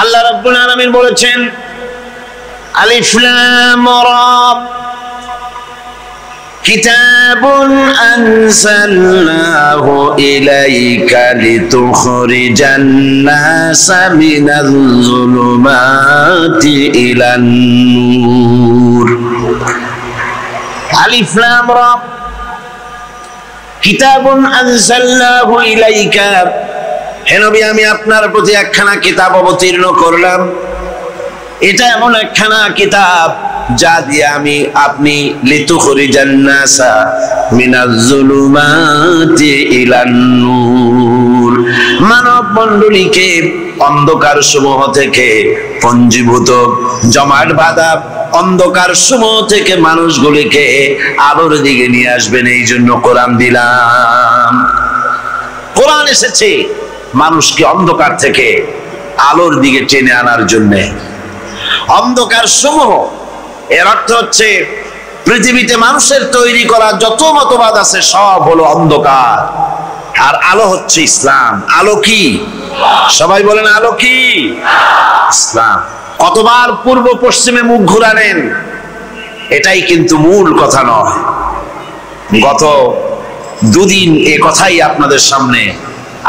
আল্লাহ রাব্বুল আলামিন বলেছেন আলিফ লাম রা কিতাবুন আনজালনাহু ইলাইকা লিতুখরিজান নাসা মিনাল যুলুমাতি ইলান নূর। আলিফ লাম রা কিতাবুন আনজালনাহু ইলাইকা, হে নবী আমি আপনার প্রতি একখানা কিতাব অবতীর্ণ করলাম। এটা এমন একখানা কিতাব যা দিয়ে আপনি লিতুখরিজান নাসা মিনাজ যুলুমাতি ইলান নূর, মানব মণ্ডলীকে অন্ধকার সমূহ থেকে পঞ্জীভূত জমাট বাঁধা অন্ধকার সমূহ থেকে মানুষগুলিকে আলোর দিকে নিয়ে আসবেন, এই জন্য কোরআন দিলাম। কোরআন এসেছে মানুষকে অন্ধকার থেকে আলোর দিকে টেনে আনার জন্য। অন্ধকার সমূহ এর অর্থ হচ্ছে পৃথিবীতে মানুষের তৈরি করা যত মতবাদ আছে সব হলো অন্ধকার, আর আলো হচ্ছে ইসলাম। আলো কি? সবাই বলেন আলো কি? ইসলাম। কতবার পূর্ব পশ্চিমে মুখ ঘুরালেন, এটাই কিন্তু মূল কথা নয়। গত দুদিন এ কথাই আপনাদের সামনে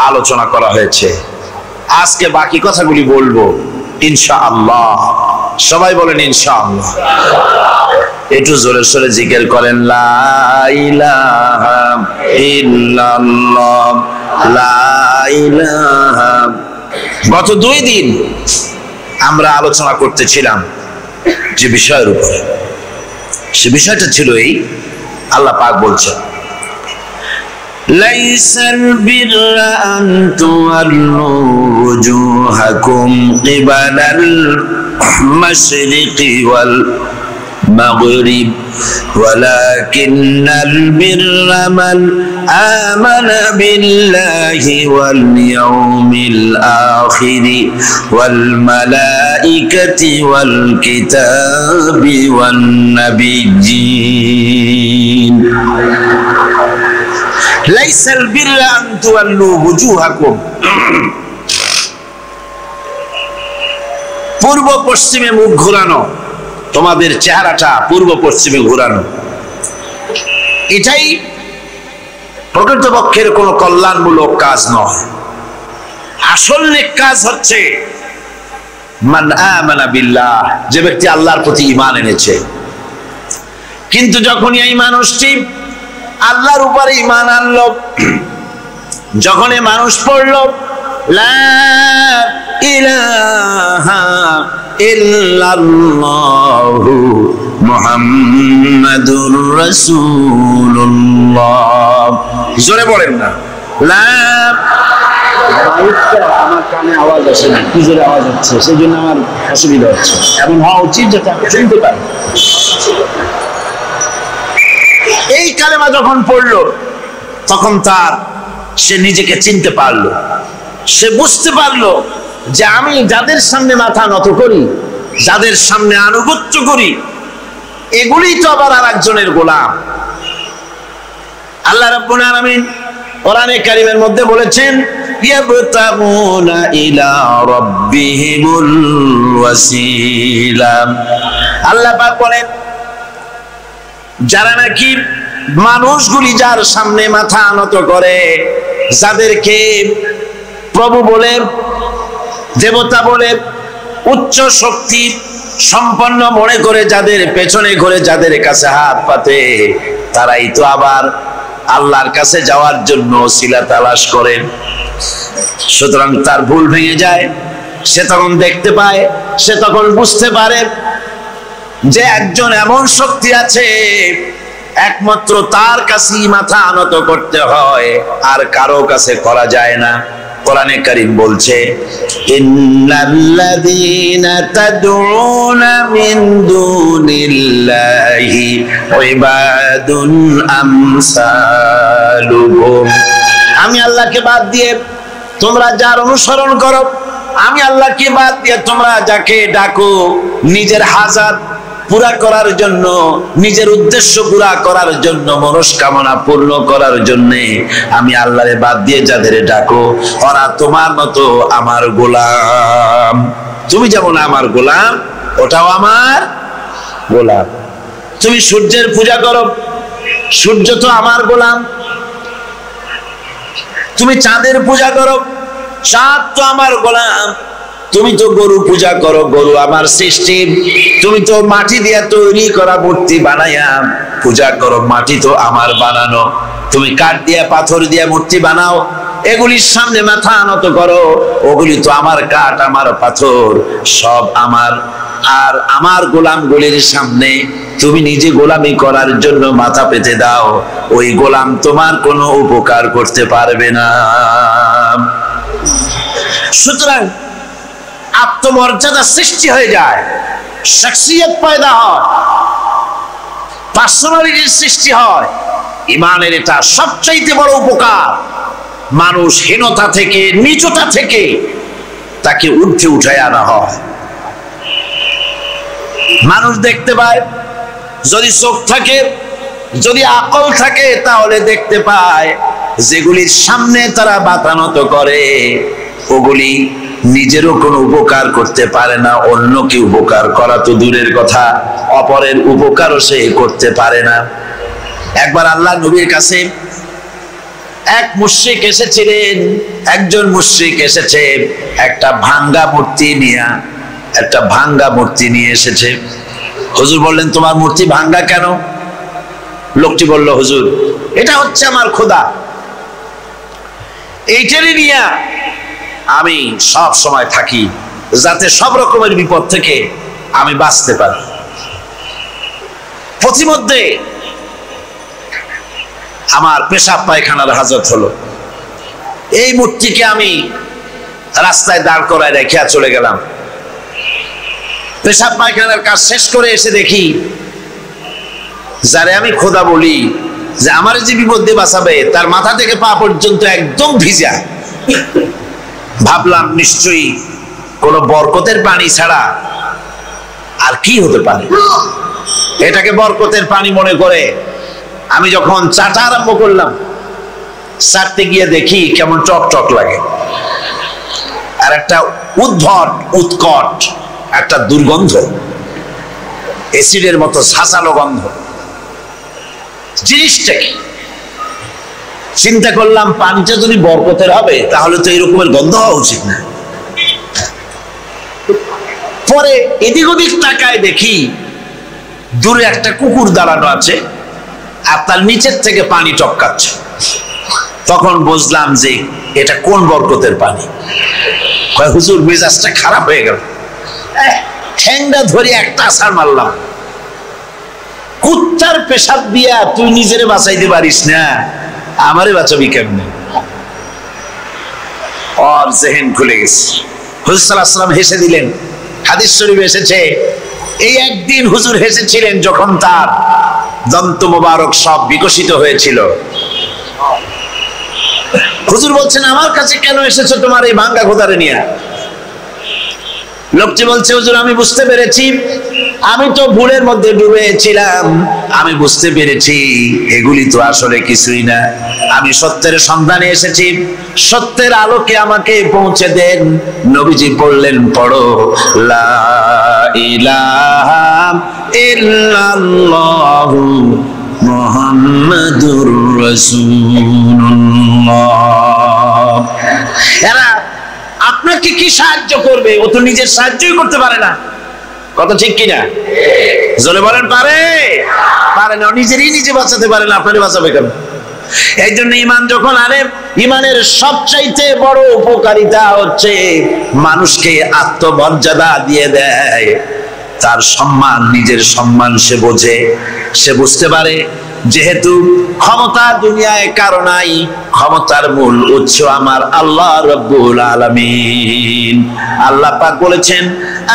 আলোচনা করা হয়েছে। আজকে বাকি কথাগুলি বলবো ইনশাআল্লাহ। সবাই বলেন ইনশাআল্লাহ। একটু জোরে সোরে জিকির করেন লা ইলাহা ইল্লাল্লাহ, লা ইলাহা। গত 2 দিন আমরা আলোচনা করতেছিলাম যে বিষয়ের উপরে, সে বিষয়টা ছিল এই, আল্লাহ পাক বলছেন লাইসাল বিররা আন তুওয়াল্লু ওয়াজুহাকুম কিবালাল মাশরিকি ওয়াল মাগরিব ওয়ালাকিন্নাল বিররা মান আমানা বিল্লাহি ওয়াল ইয়াউমিল আখিরি ওয়াল মালাইকাতি ওয়াল কিতাবি ওয়ান নাবিয়্যিন। লাইসাল বিররা আন তুওয়াল্লু ওয়াজুহাকুম, পূর্ব পশ্চিমে মুখ ঘোরানো, তোমাদের চেহারাটা পূর্ব পশ্চিমে ঘোরানো, এটাই প্রকৃতপক্ষের কোন কল্যাণমূলক কাজ নয়। আসল নেক কাজ হচ্ছে মান আমানা বিল্লাহ, যে ব্যক্তি আল্লাহর প্রতি ঈমান এনেছে। কিন্তু যখন এই মানুষটি আল্লাহর উপরে ঈমান আনলো, যখন এই মানুষ পড়ল লা ইলাহা ইল্লাল্লাহু মুহাম্মাদুর রাসূলুল্লাহ, জোরে বলেন না লা। আমার কানে আওয়াজ আসে না, কি জোরে আওয়াজ হচ্ছে, সেই জন্য আমার অসুবিধা হচ্ছে। এমন হওয়া উচিত যাতে আমি শুনতে পারি। এই কালেমা যখন পড়লো তখন সে নিজেকে চিনতে পারলো, সে বুঝতে পারলো যে আমি যাদের সামনে মাথা নত করি, যাদের সামনে আনুগত্য করি, এগুলি তো আবার আরেকজনের গোলাম। আল্লাহ রাব্বুল আলামিন কোরআনে কারীমের মধ্যে বলেছেন ইয়াবতাগুনা ইলা রাব্বিহিমুল ওয়াসিলা। আল্লাহ পাক বলেন যারা নাকি মানুষগুলি যার সামনে মাথা নত করে, যাদেরকে প্রভু বলে, দেবতা বলে, উচ্চ শক্তি সম্পন্ন মনে করে, যাদের পেছনে ঘুরে, যাদের কাছে হাত পাতে, তারাই তো আবার আল্লাহর কাছে যাওয়ার জন্য ওসিলা তালাশ করেন। সুতরাং তার ভুল ভেঙে যায়, সে তখন দেখতে পায়, সে তখন বুঝতে পারে যে একজন এমন শক্তি আছে, একমাত্র তার কাছেই মাথা নত করতে হয়, আর কারো কাছে করা যায় না। কোরআনে কারীম বলছে ইন্নাল্লাযীনা তাদউনা মিন দুনিল্লাহি ইবাদুন আমসালুকুম। আমি আল্লাহকে বাদ দিয়ে তোমরা যার অনুসরণ করো, আমি আল্লাহকে বাদ দিয়ে তোমরা যাকে ডাকো, নিজের হাজাত পুরা করার জন্য, নিজের উদ্দেশ্য পুরা করার জন্য, মনস্কামনা পূর্ণ করার জন্য আমি আল্লাহরে বাদ দিয়ে যাদের ডাকো, ওরা তোমার মতো আমার গোলাম। তুমি যেমন আমার গোলাম, ওটাও আমার গোলাম। তুমি সূর্যের পূজা করো, সূর্য তো আমার গোলাম। তুমি চাঁদের পূজা করো, চাঁদ তো আমার গোলাম। তুমি তো গরু পূজা করো, গরু আমার সৃষ্টি। তুমি তো মাটি দিয়ে তৈরি করা মূর্তি বানাইয়া পূজা করো, মাটি তো আমার বানানো। তুমি কাঠ দিয়ে পাথর দিয়ে মূর্তি বানাও, এগুলির সামনে মাথা নত করো, ওগুলি তো আমার কাঠ আমার পাথর, সব আমার। আর আমার গোলামগুলির সামনে তুমি নিজে গোলামি করার জন্য মাথা পেতে দাও, ওই গোলাম তোমার কোনো উপকার করতে পারবে না। সুতরাং আত্মমর্যাদা সৃষ্টি হয়ে যায়, শখসিয়ত পয়দা হয়, পার্সোনালিটির সৃষ্টি হয়। ইমানের এটা সবচাইতে বড় উপকার। মানুষ হীনতা থেকে, নীচতা থেকে তাকে ঊর্ধ্বে উঠায় আনা হয়। মানুষ দেখতে পায়, যদি চোখ থাকে, যদি আকল থাকে, তাহলে দেখতে পায় যেগুলির সামনে তারা মাথা নত করে ওগুলি নিজেরও কোনো উপকার করতে পারে না, অন্যকে উপকার করা তো দূরের কথা, অপরের উপকারও সে করতে পারে না। একবার আল্লাহ নবীর কাছে এক মুশরিক এসেছিলেন। একজন মুশরিক এসেছে একটা ভাঙ্গা মূর্তি নিয়ে এসেছে। হুজুর বললেন, তোমার মূর্তি ভাঙ্গা কেন? লোকটি বলল, হুজুর এটা হচ্ছে আমার খোদা, এইটারই নিয়ে আমি সব সময় থাকি, যাতে সব রকমের বিপদ থেকে আমি বাঁচতে পারি। প্রতিমধ্যে আমার পেশাব পায়খানার হাজত হলো, এই মূর্তিকে আমি রাস্তায় দাঁড় করায় রেখে চলে গেলাম। পেশাব পায়খানার কাজ শেষ করে এসে দেখি, যারে আমি খোদা বলি, যে আমার যে বিপদে বাঁচাবে, তার মাথা থেকে পা পর্যন্ত একদম ভিজা। ভাবলাম নিশ্চয়ই কোন বরকতের পানি ছাড়া আর কি হতে পারে। এটাকে বরকতের পানি মনে করে আমি যখন চাটা আরম্ভ করলাম, চাটতে গিয়ে দেখি কেমন টক টক লাগে, আর একটা উদ্ভট উৎকট একটা দুর্গন্ধ, অ্যাসিডের মতো ছাঁচালো গন্ধ। জিনিসটা কি? চিন্তা করলাম, পানিটা যদি বরকতের হবে তাহলে তো এরকমের গন্ধ হওয়া উচিত না। পরে এদিক ওদিক তাকায় দেখি দূরে একটা কুকুর দাঁড়ানো আছে, আর তার নিচের থেকে পানি টপকাচ্ছে। তখন বুঝলাম যে এটা কোন বরকতের পানি। হুজুর মেজাজটা খারাপ হয়ে গেল, ঠ্যাংটা ধরে একটা আছাড় মারলাম। কুত্তার পেশাব দিয়া তুই নিজেরে বাঁচাইতে পারিস না, আমারে বাঁচাবি কেমনে? আর জেহেন খুলে গেছে। হুজুর সাল্লাল্লাহু আলাইহি ওয়াসাল্লাম হেসে দিলেন। হাদিস শরীফে এসেছে, এই একদিন হুজুর হেসেছিলেন যখন তার দন্ত মোবারক সব বিকশিত হয়েছিল। হুজুর বলছেন, আমার কাছে কেন এসেছো তোমার এই ভাঙ্গা খোদারে নিয়ে? লোকটি বলছে, হুজুর আমি বুঝতে পেরেছি, আমি তো ভুলের মধ্যে ডুবেছিলাম, আমি বুঝতে পেরেছি এগুলি তো আসলে কিছুই না, আমি সত্যের সন্ধানে এসেছি, সত্যের আলোকে আমাকে পৌঁছে দেন। নবীজি বললেন, পড়ো লা ইলাহা ইল্লাল্লাহু মুহাম্মাদুর রাসূলুল্লাহ। এরা আপনাকে কি সাহায্য করবে? ও তো নিজের সাহায্যই করতে পারে না। কথা ঠিক কিনা? জোরে বলেন, পারে না? নিজেরই নিজে বাঁচাতে পারে না, আপনারে বাঁচাবে কেন? এই জন্য ঈমান যখন আনে, ঈমানের সবচাইতে বড় উপকারিতা হচ্ছে মানুষকে আত্মমর্যাদা দিয়ে দেয়। তার সম্মান, নিজের সম্মান সে বোঝে, সে বুঝতে পারে যেহেতু ক্ষমতা দুনিয়ায় কারো নাই, ক্ষমতার মূল উৎস আমার আল্লাহ রাব্বুল আলামিন। আল্লাহ পাক বলেছেন,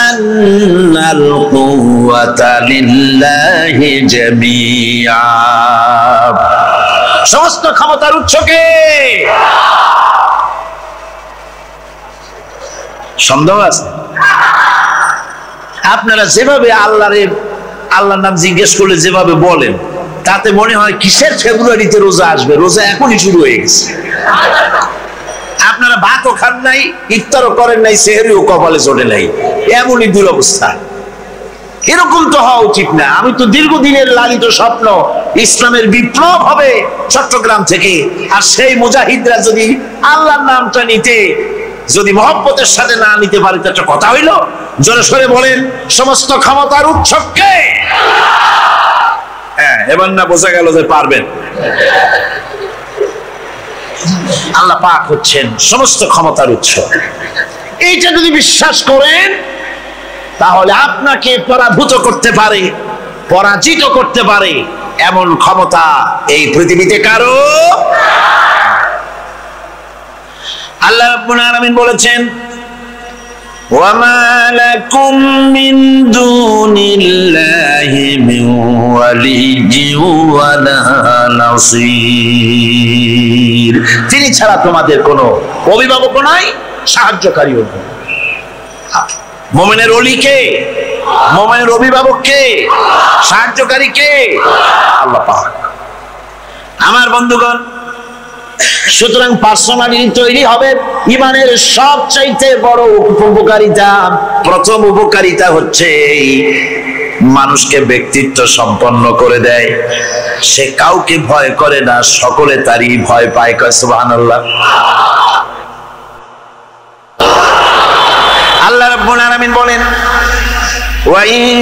আন্নাল কুওয়াতা লিল্লাহি জামিআ, সমস্ত ক্ষমতার উৎস কে? সন্দেহ আছে? আপনারা যেভাবে আল্লাহর নাম জিজ্ঞেস করলে যেভাবে বলেন, তাতে মনে হয় কিসের ফেব্রুয়ারিতে রোজা আসবে? রোজা এখনই শুরু হয়ে গেছে। আপনার আপনারা ভাতও খান নাই, ইফতারও করেন নাই, সেহরিও কপালে চড়ে নাই, এমনই দুরবস্থা। এরকম তো হওয়া উচিত না। আমি তো দীর্ঘদিনের লালিত স্বপ্ন ইসলামের বিপ্লব হবে চট্টগ্রাম থেকে, আর সেই মুজাহিদরা যদি আল্লাহর নামটা নিতে যদি মহব্বতের সাথে না নিতে পারে, তো একটা কথা হইল? জোরে সরে বলেন, সমস্ত ক্ষমতার উৎস কে? হ্যাঁ, এবার না বোঝা গেল যে পারবেন। আল্লাহ পাক হচ্ছেন সমস্ত ক্ষমতার উৎস। এইটা যদি বিশ্বাস করেন, তাহলে আপনাকে পরাভূত করতে পারে, পরাজিত করতে পারে এমন ক্ষমতা এই পৃথিবীতে কারো। আল্লাহ রাব্বুল আলামিন বলেছেন, ওয়ামা লাকুম মিন দুনিল্লাহি মিন ওয়ালিয়্যিন ওয়ালা নাসীর। তিনি ছাড়া তোমাদের কোনো অভিভাবক নাই, সাহায্যকারীও নেই। মুমিনের ওলি কে? মুমিনের অভিভাবক কে? সাহায্যকারী কে? আল্লাহ পাক। আমার বন্ধুগণ, সুতরাং পার্সোনালিটি তৈরি হবে ইমানের সবচাইতে বড় উপকারিতা। প্রথম উপকারিতা হচ্ছে মানুষকে ব্যক্তিত্ব সম্পন্ন করে দেয়। সে কাউকে ভয় করে না, সকলে তারই ভয় পায়। সুবহানাল্লাহ। আল্লাহ রাব্বুল আলামিন বলেন, ওয়া ইন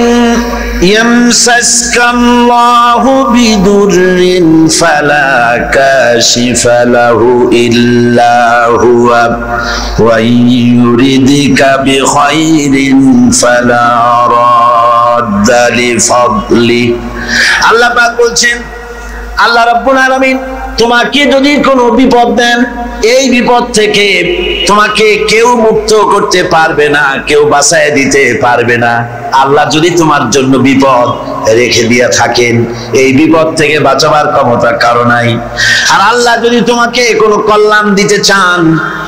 ইয়ামসাসকাল্লাহু বিদুররিন ফালা কাশিফা লাহু ইল্লা হুয়া ওয়া ইউরিদিকা বিখাইরিন ফালা রাদ্দা লিফাদলি। আল্লাহ পাক বলছেন, আল্লাহ রাব্বুল আলামিন তোমাকে যদি কোনো বিপদ দেন, এই বিপদ থেকে তোমাকে কেউ মুক্ত করতে পারবে না, কেউ বাঁচায় দিতে পারবে না। আল্লাহ যদি তোমার জন্য বিপদ রেখে দিয়া থাকেন, এই বিপদ থেকে বাঁচাবার ক্ষমতা কারো নাই। আর আল্লাহ যদি তোমাকে কোনো কল্যাণ দিতে চান,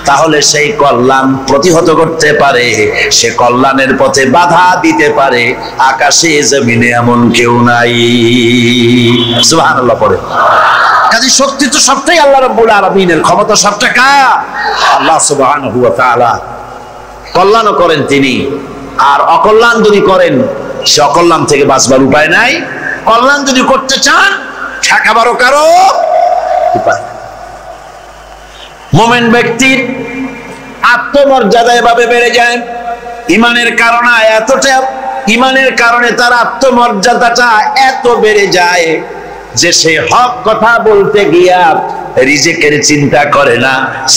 তাহলে সেই কল্যাণ প্রতিহত করতে পারে, সে কল্যাণের পথে বাধা দিতে পারে। আকাশে জমিনে এমন কেউ নাই। সুবহানাল্লাহ পড়ে। কাজে শক্তি তো সবটাই আল্লাহ রাব্বুল আলামিনের, ক্ষমতা সবটা কার? আল্লাহ সুবহানাহু ওয়া তাআলা। কল্যাণও করেন তিনি, আর অকল্যাণ যদি করেন, সে অকল্যাণ থেকে বাঁচবার উপায় নাই। কল্যাণ যদি করতে চান, ঠেকাবারও কারো উপায়। মুমিন ব্যক্তির আত্মমর্যাদা এভাবে বেড়ে যায় ইমানের কারণে। ইমানের কারণে তার আত্মমর্যাদাটা এত বেড়ে যায় যে সে হক কথা বলতে গিয়া রিজেকের চিন্তা করে না,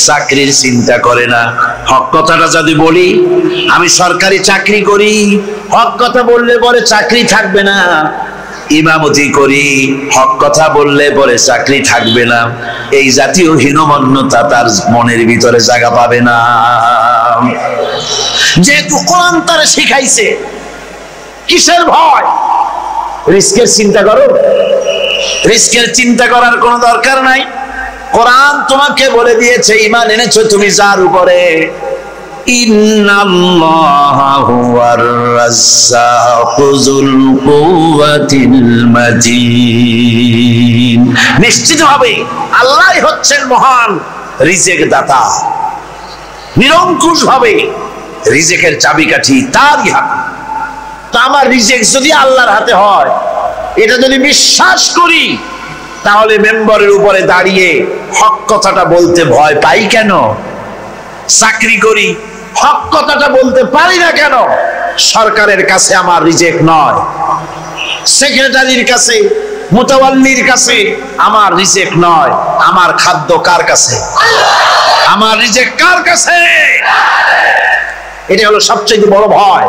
চাকরির চিন্তা করে না। হক কথাটা যদি বলি, আমি সরকারি চাকরি করি, হক কথা বললে পরে চাকরি থাকবে না। ইমামতি করি, হক কথা বললে পরে চাকরি থাকবে না। এই জাতীয় হীনমন্যতা তার মনের ভিতরে জায়গা পাবে না। যেহেতু কোরআন তারে শিখাইছে, কিসের ভয়? রিস্কের চিন্তা করো। রিস্কের চিন্তা করার কোনো দরকার নাই। কোরআন তোমাকে বলে দিয়েছে, ঈমান এনেছো তুমি যার উপরে, ইন্নাল্লাহা হুয়ার রাজ্জাকু যুল কুওয়াতিল মাতিন। নিশ্চিতভাবে আল্লাহই হচ্ছেন মহান রিজেক দাতা। নিরঙ্কুশ ভাবে রিজেকের চাবিকাঠি তারই হাতে। তো আমার রিজেক যদি আল্লাহর হাতে হয়, এটা যদি বিশ্বাস করি, তাহলে মেম্বারের উপরে দাঁড়িয়ে হক কথাটা বলতে ভয় পাই কেন? চাকরি করি, হক কথাটা বলতে পারি না কেন? সরকারের কাছে আমার রিজেক নয়, সেক্রেটারির কাছে, মুতাওয়াল্লির কাছে আমার রিজেক নয়। আমার খাদ্য কার কাছে? আমার রিজেক কার কাছে? এটা হলো সবচেয়ে বড় ভয়।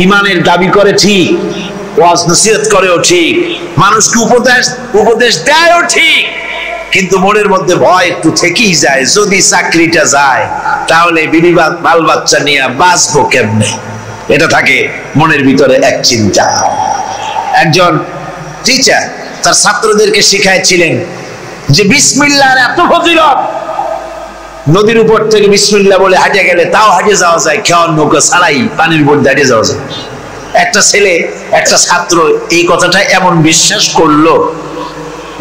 ইমানের দাবি করে ঠিক, ওয়াজ নসিহত করেও ঠিক, মানুষকে উপদেশ দেয়ও ঠিক, কিন্তু মনের মধ্যে ভয় একটু থেকেই যায়। যদি চাকরিটা যায়, তাহলে বিবি বাল বাচ্চা নিয়ে বাঁচবো কেমনে? এটা থাকে মনের ভিতরে এক চিন্তা। একজন টিচার তার ছাত্রদেরকে শিখাইছিলেন যে বিসমিল্লাহর এত ফজিলত, নদীর উপর থেকে বিসমিল্লাহ বলে হাঁটে গেলে তাও হাঁটে যাওয়া যায়, খেয়াল নৌকা ছাড়াই পানির উপর দাঁড়িয়ে যাওয়া যায়। একটা ছেলে, একটা ছাত্র এই কথাটা এমন বিশ্বাস করলো,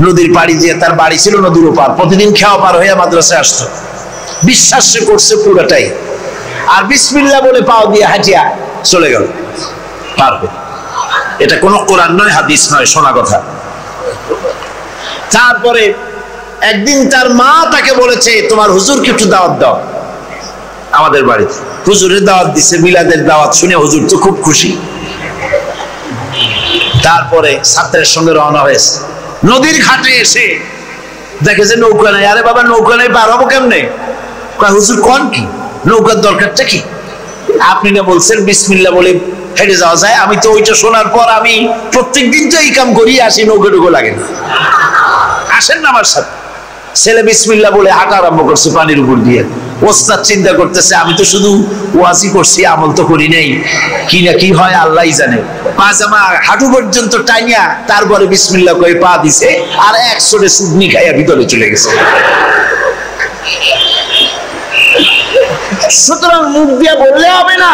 নদীর পাড়ি দিয়ে, তার বাড়ি ছিল নদীর ওপার, প্রতিদিন খেয়া পার হয়ে মাদ্রাসায় আসতো। বিশ্বাস করছে পুরোটাই, আর বিসমিল্লাহ বলে পাও দিয়ে হাঁটিয়া চলে গেল, পারবে। এটা কোনো কোরআন নয়, হাদিস নয়, শোনা কথা। তারপরে একদিন তার মা তাকে বলেছে, তোমার হুজুরকে একটু দাওয়াত দাও আমাদের বাড়িতে। হুজুরের দাওয়াত দিছে, মিলাদের দাওয়াত শুনে হুজুর তো খুব খুশি। তারপরে ছাত্রের সঙ্গে রওনা হয়েছে। নদীর ঘাটে এসে দেখে যে নৌকা নাই। আরে বাবা, নৌকা নাই, পার হবো কেমনে? হুজুর কোন কি, নৌকার দরকারটা কি? আপনি না বলছেন বিসমিল্লাহ বলে হেঁটে যাওয়া যায়। আমি তো ওইটা শোনার পর আমি প্রত্যেকদিন তো এই কাম করি আসি, নৌকা টুকু লাগে না। আসেন না আমার সাথে। ছেলে বিসমিল্লাহ বলে হাঁটা আরম্ভ করছে পানির উপর দিয়ে। ওস্তাদ চিন্তা করতেছে, আমি তো শুধু ওয়াজি করছি, আমল তো করি নাই, কি না কি হয় আল্লাহই জানে। পাজামা হাঁটু পর্যন্ত টাইনিয়া তারপরে বিসমিল্লাহ কয়ে পা দিছে, আর এক ছোটে সুদনি খাইয়া ভিতরে চলে গেছে। সুতরাং মুখ দিয়ে বললে হবে না,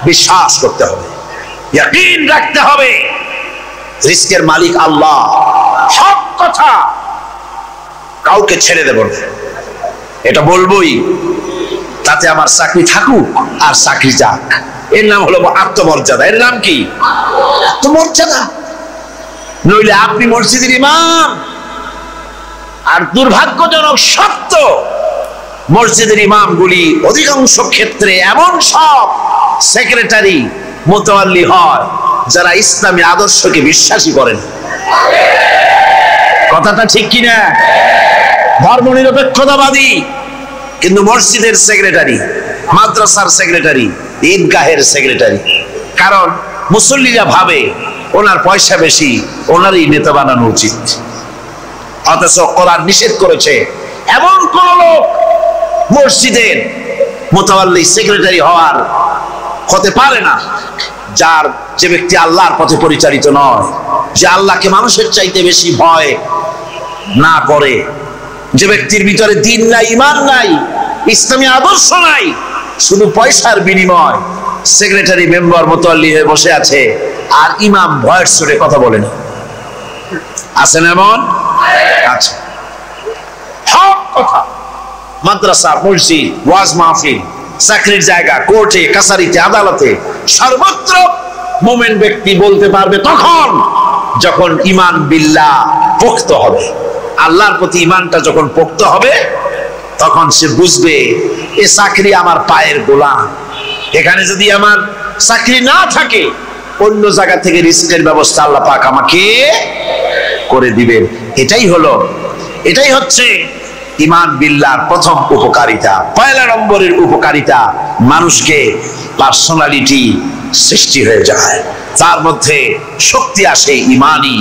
বিশ্বাস করতে হবে, ইয়াকিন রাখতে হবে রিজকের মালিক আল্লাহ। সব কথা কাউকে ছেড়ে দেব না, এটা বলবোই, তাতে আমার চাকরি থাকুক আর চাকরি যাক। এর নাম হলো আত্মমর্যাদা। এর নাম কি? আত্মমর্যাদা। নইলে আপনি মসজিদের ইমাম, আর দুর্ভাগ্যজনক সত্য, মসজিদের ইমামগুলি অধিকাংশ ক্ষেত্রে এমন সব সেক্রেটারি মুতাওয়াল্লি হয় যারা ইসলামী আদর্শকে বিশ্বাসী করেন। কথাটা ঠিক কিনা? ধর্মনিরপেক্ষতাবাদী, কিন্তু মসজিদের সেক্রেটারি, মাদ্রাসার সেক্রেটারি, ঈদগাহের সেক্রেটারি। কারণ মুসল্লিরা ভাবে ওনার পয়সা বেশি, ওনারই নেতা বানানো উচিত। অথচ কোরআন নিষেধ করেছে এমন কোন লোক মসজিদের মুতাওয়াল্লি সেক্রেটারি হতে পারে না যে ব্যক্তি আল্লাহর পথে পরিচালিত নয়, যে আল্লাহকে মানুষের চাইতে বেশি ভয় না করে, যে ব্যক্তির ভিতরে দ্বীন নাই, ঈমান নাই, ইসলামী আদর্শ নাই, শুধু পয়সার বিনিময় সেক্রেটারি মেম্বার মুতাওয়াল্লি হয়ে বসে আছে, আর ইমাম ভয়ের সুরে কথা বলে না। আছেন এমন? আচ্ছা, সব কথা মাদ্রাসা, মসজিদ, ওয়াজ মাহফিল, চাকরির জায়গা, কোর্টে, কাছারিতে, আদালতে, সর্বত্র মুমিন ব্যক্তি বলতে পারবে তখন যখন ঈমান বিল্লাহ পোক্ত হবে। আল্লাহর প্রতি ঈমানটা যখন পোক্ত হবে, তখন সে বুঝবে এ চাকরি আমার পায়ের গোলাম। এখানে যদি আমার চাকরি না থাকে, অন্য জায়গা থেকে রিস্কের ব্যবস্থা আল্লাহ পাক আমাকে করে দিবেন। এটাই হচ্ছে ঈমান বিল্লাহর প্রথম উপকারিতা। পয়লা নম্বরের উপকারিতা, মানুষকে পার্সোনালিটি সৃষ্টি হয়ে যায়, তার মধ্যে শক্তি আসে, ঈমানি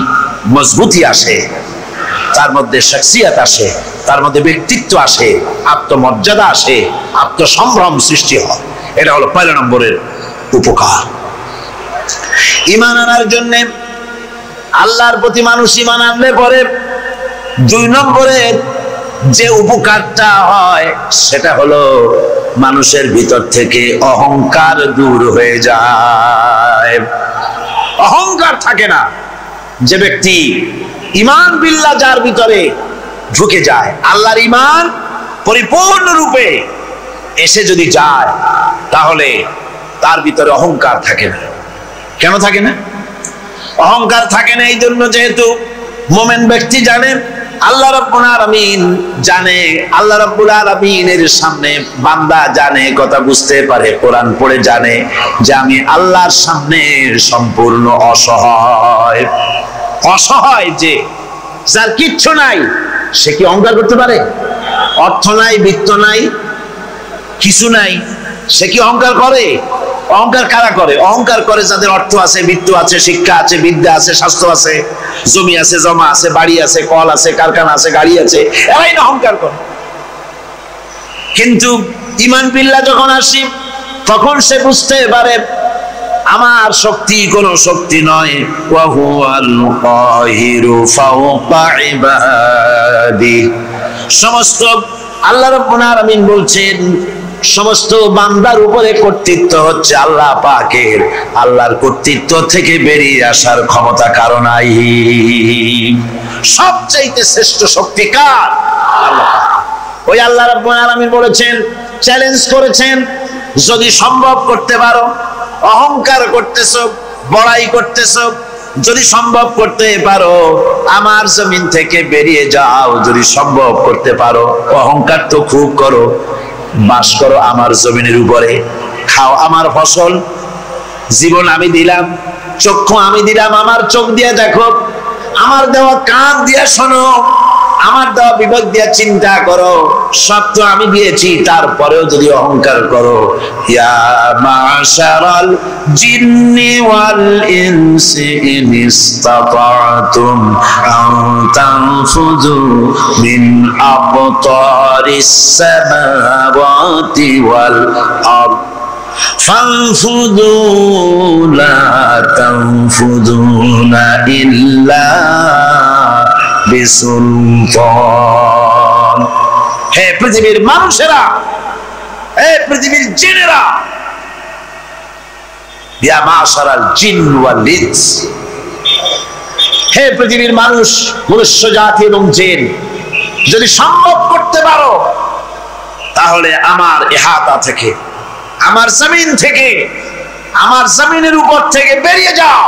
মজবুতি আসে, তার মধ্যে শখসিয়ত আসে, তার মধ্যে ব্যক্তিত্ব আসে, আত্মমর্যাদা আসে, আত্মসম্ভ্রম সৃষ্টি হয়। এটা হলো পয়লা নম্বরের উপকার। ঈমান আনার জন্য আল্লাহর প্রতি মানুষ ঈমান আনলে পরে 2 নম্বরের যে উপকারটা হয় সেটা হলো মানুষের ভিতর থেকে অহংকার দূর হয়ে যায়। অহংকার থাকে না। যে ব্যক্তি ঈমান বিল্লাহ যার ভিতরে ঢুকে যায়, আল্লাহর ঈমান পরিপূর্ণরূপে এসে যদি যায়, তাহলে তার ভিতরে অহংকার থাকে না। কেন থাকে না? অহংকার থাকে না এই জন্য, যেহেতু মুমিন ব্যক্তি জানে আল্লাহ রাব্বুল আলামিন জানে, আল্লাহ রাব্বুল আলামিনের সামনে বান্দা জানে, কথা বুঝতে পারে, কোরআন পড়ে জানে যে আমি আল্লাহর সামনে সম্পূর্ণ অসহায়। অসহায় যে যার কিচ্ছু নাই, সে কি অহংকার করতে পারে? অর্থ নাই, বিত্ত নাই, কিছু নাই, সে কি অহংকার করে? অহংকার কারা করে? অহংকার করে যাদের অর্থ আছে, বিত্ত আছে, শিক্ষা আছে, বিদ্যা আছে, স্বাস্থ্য আছে, জমি আছে, জমা আছে, বাড়ি আছে, কল আছে, কারখানা আছে, গাড়ি আছে, এরাই না অহংকার করে। কিন্তু ঈমান বিল্লাহ যখন আসি, তখন সে বুঝতে পারে আমার শক্তি কোনো শক্তি নয়। ওয়া হুয়াল কাহিরু ফাওকা ইবাদি। সমস্ত আল্লাহ রাব্বুল আলামিন বলছেন সমস্ত বান্দার উপরে কর্তৃত্ব হচ্ছে আল্লাহ পাকের। আল্লাহর কর্তৃত্ব থেকে বেরিয়ে আসার ক্ষমতা কারো নাই। সবচাইতে শ্রেষ্ঠ শক্তি কার? আল্লাহ। ওই আল্লাহ রাব্বুল আলামিন বলেছেন, চ্যালেঞ্জ করেছেন, যদি সম্ভব করতে পারো, অহংকার করতেছো, বড়াই করতেছো, যদি সম্ভব করতে পারো আমার জমিন থেকে বেরিয়ে যাও। যদি সম্ভব করতে পারো, অহংকার তো খুব করো, বাস করো আমার জমিনের উপরে, খাও আমার ফসল, জীবন আমি দিলাম, চক্ষু আমি দিলাম, আমার চোখ দিয়ে দেখো, আমার দেওয়া কান দিয়ে শোনো, আমার দেওয়া বিবেক দিয়ে চিন্তা করো, সব তো আমি দিয়েছি, তারপরেও যদি অহংকার করো। ইয়া মাশারাল জিন্নি ওয়াল ইনসি ইন ইসতাতাতুম আন তানফুযু মিন আকতারিস সামাওয়াতি ওয়াল আরদ فانفذوا لا تنفذون إلا بسلطان। হে পৃথিবীর মানুষেরা, হে পৃথিবীর জিনেরা, ইয়া মাশারাল জিন ওয়াল ইনস, হে পৃথিবীর মানুষ, মনুষ্য জাতি এবং জিন, যদি সম্ভব করতে পারো তাহলে আমার ইহাতা থেকে, আমার জমিন থেকে, আমার জমিনের উপর থেকে বেরিয়ে যাও।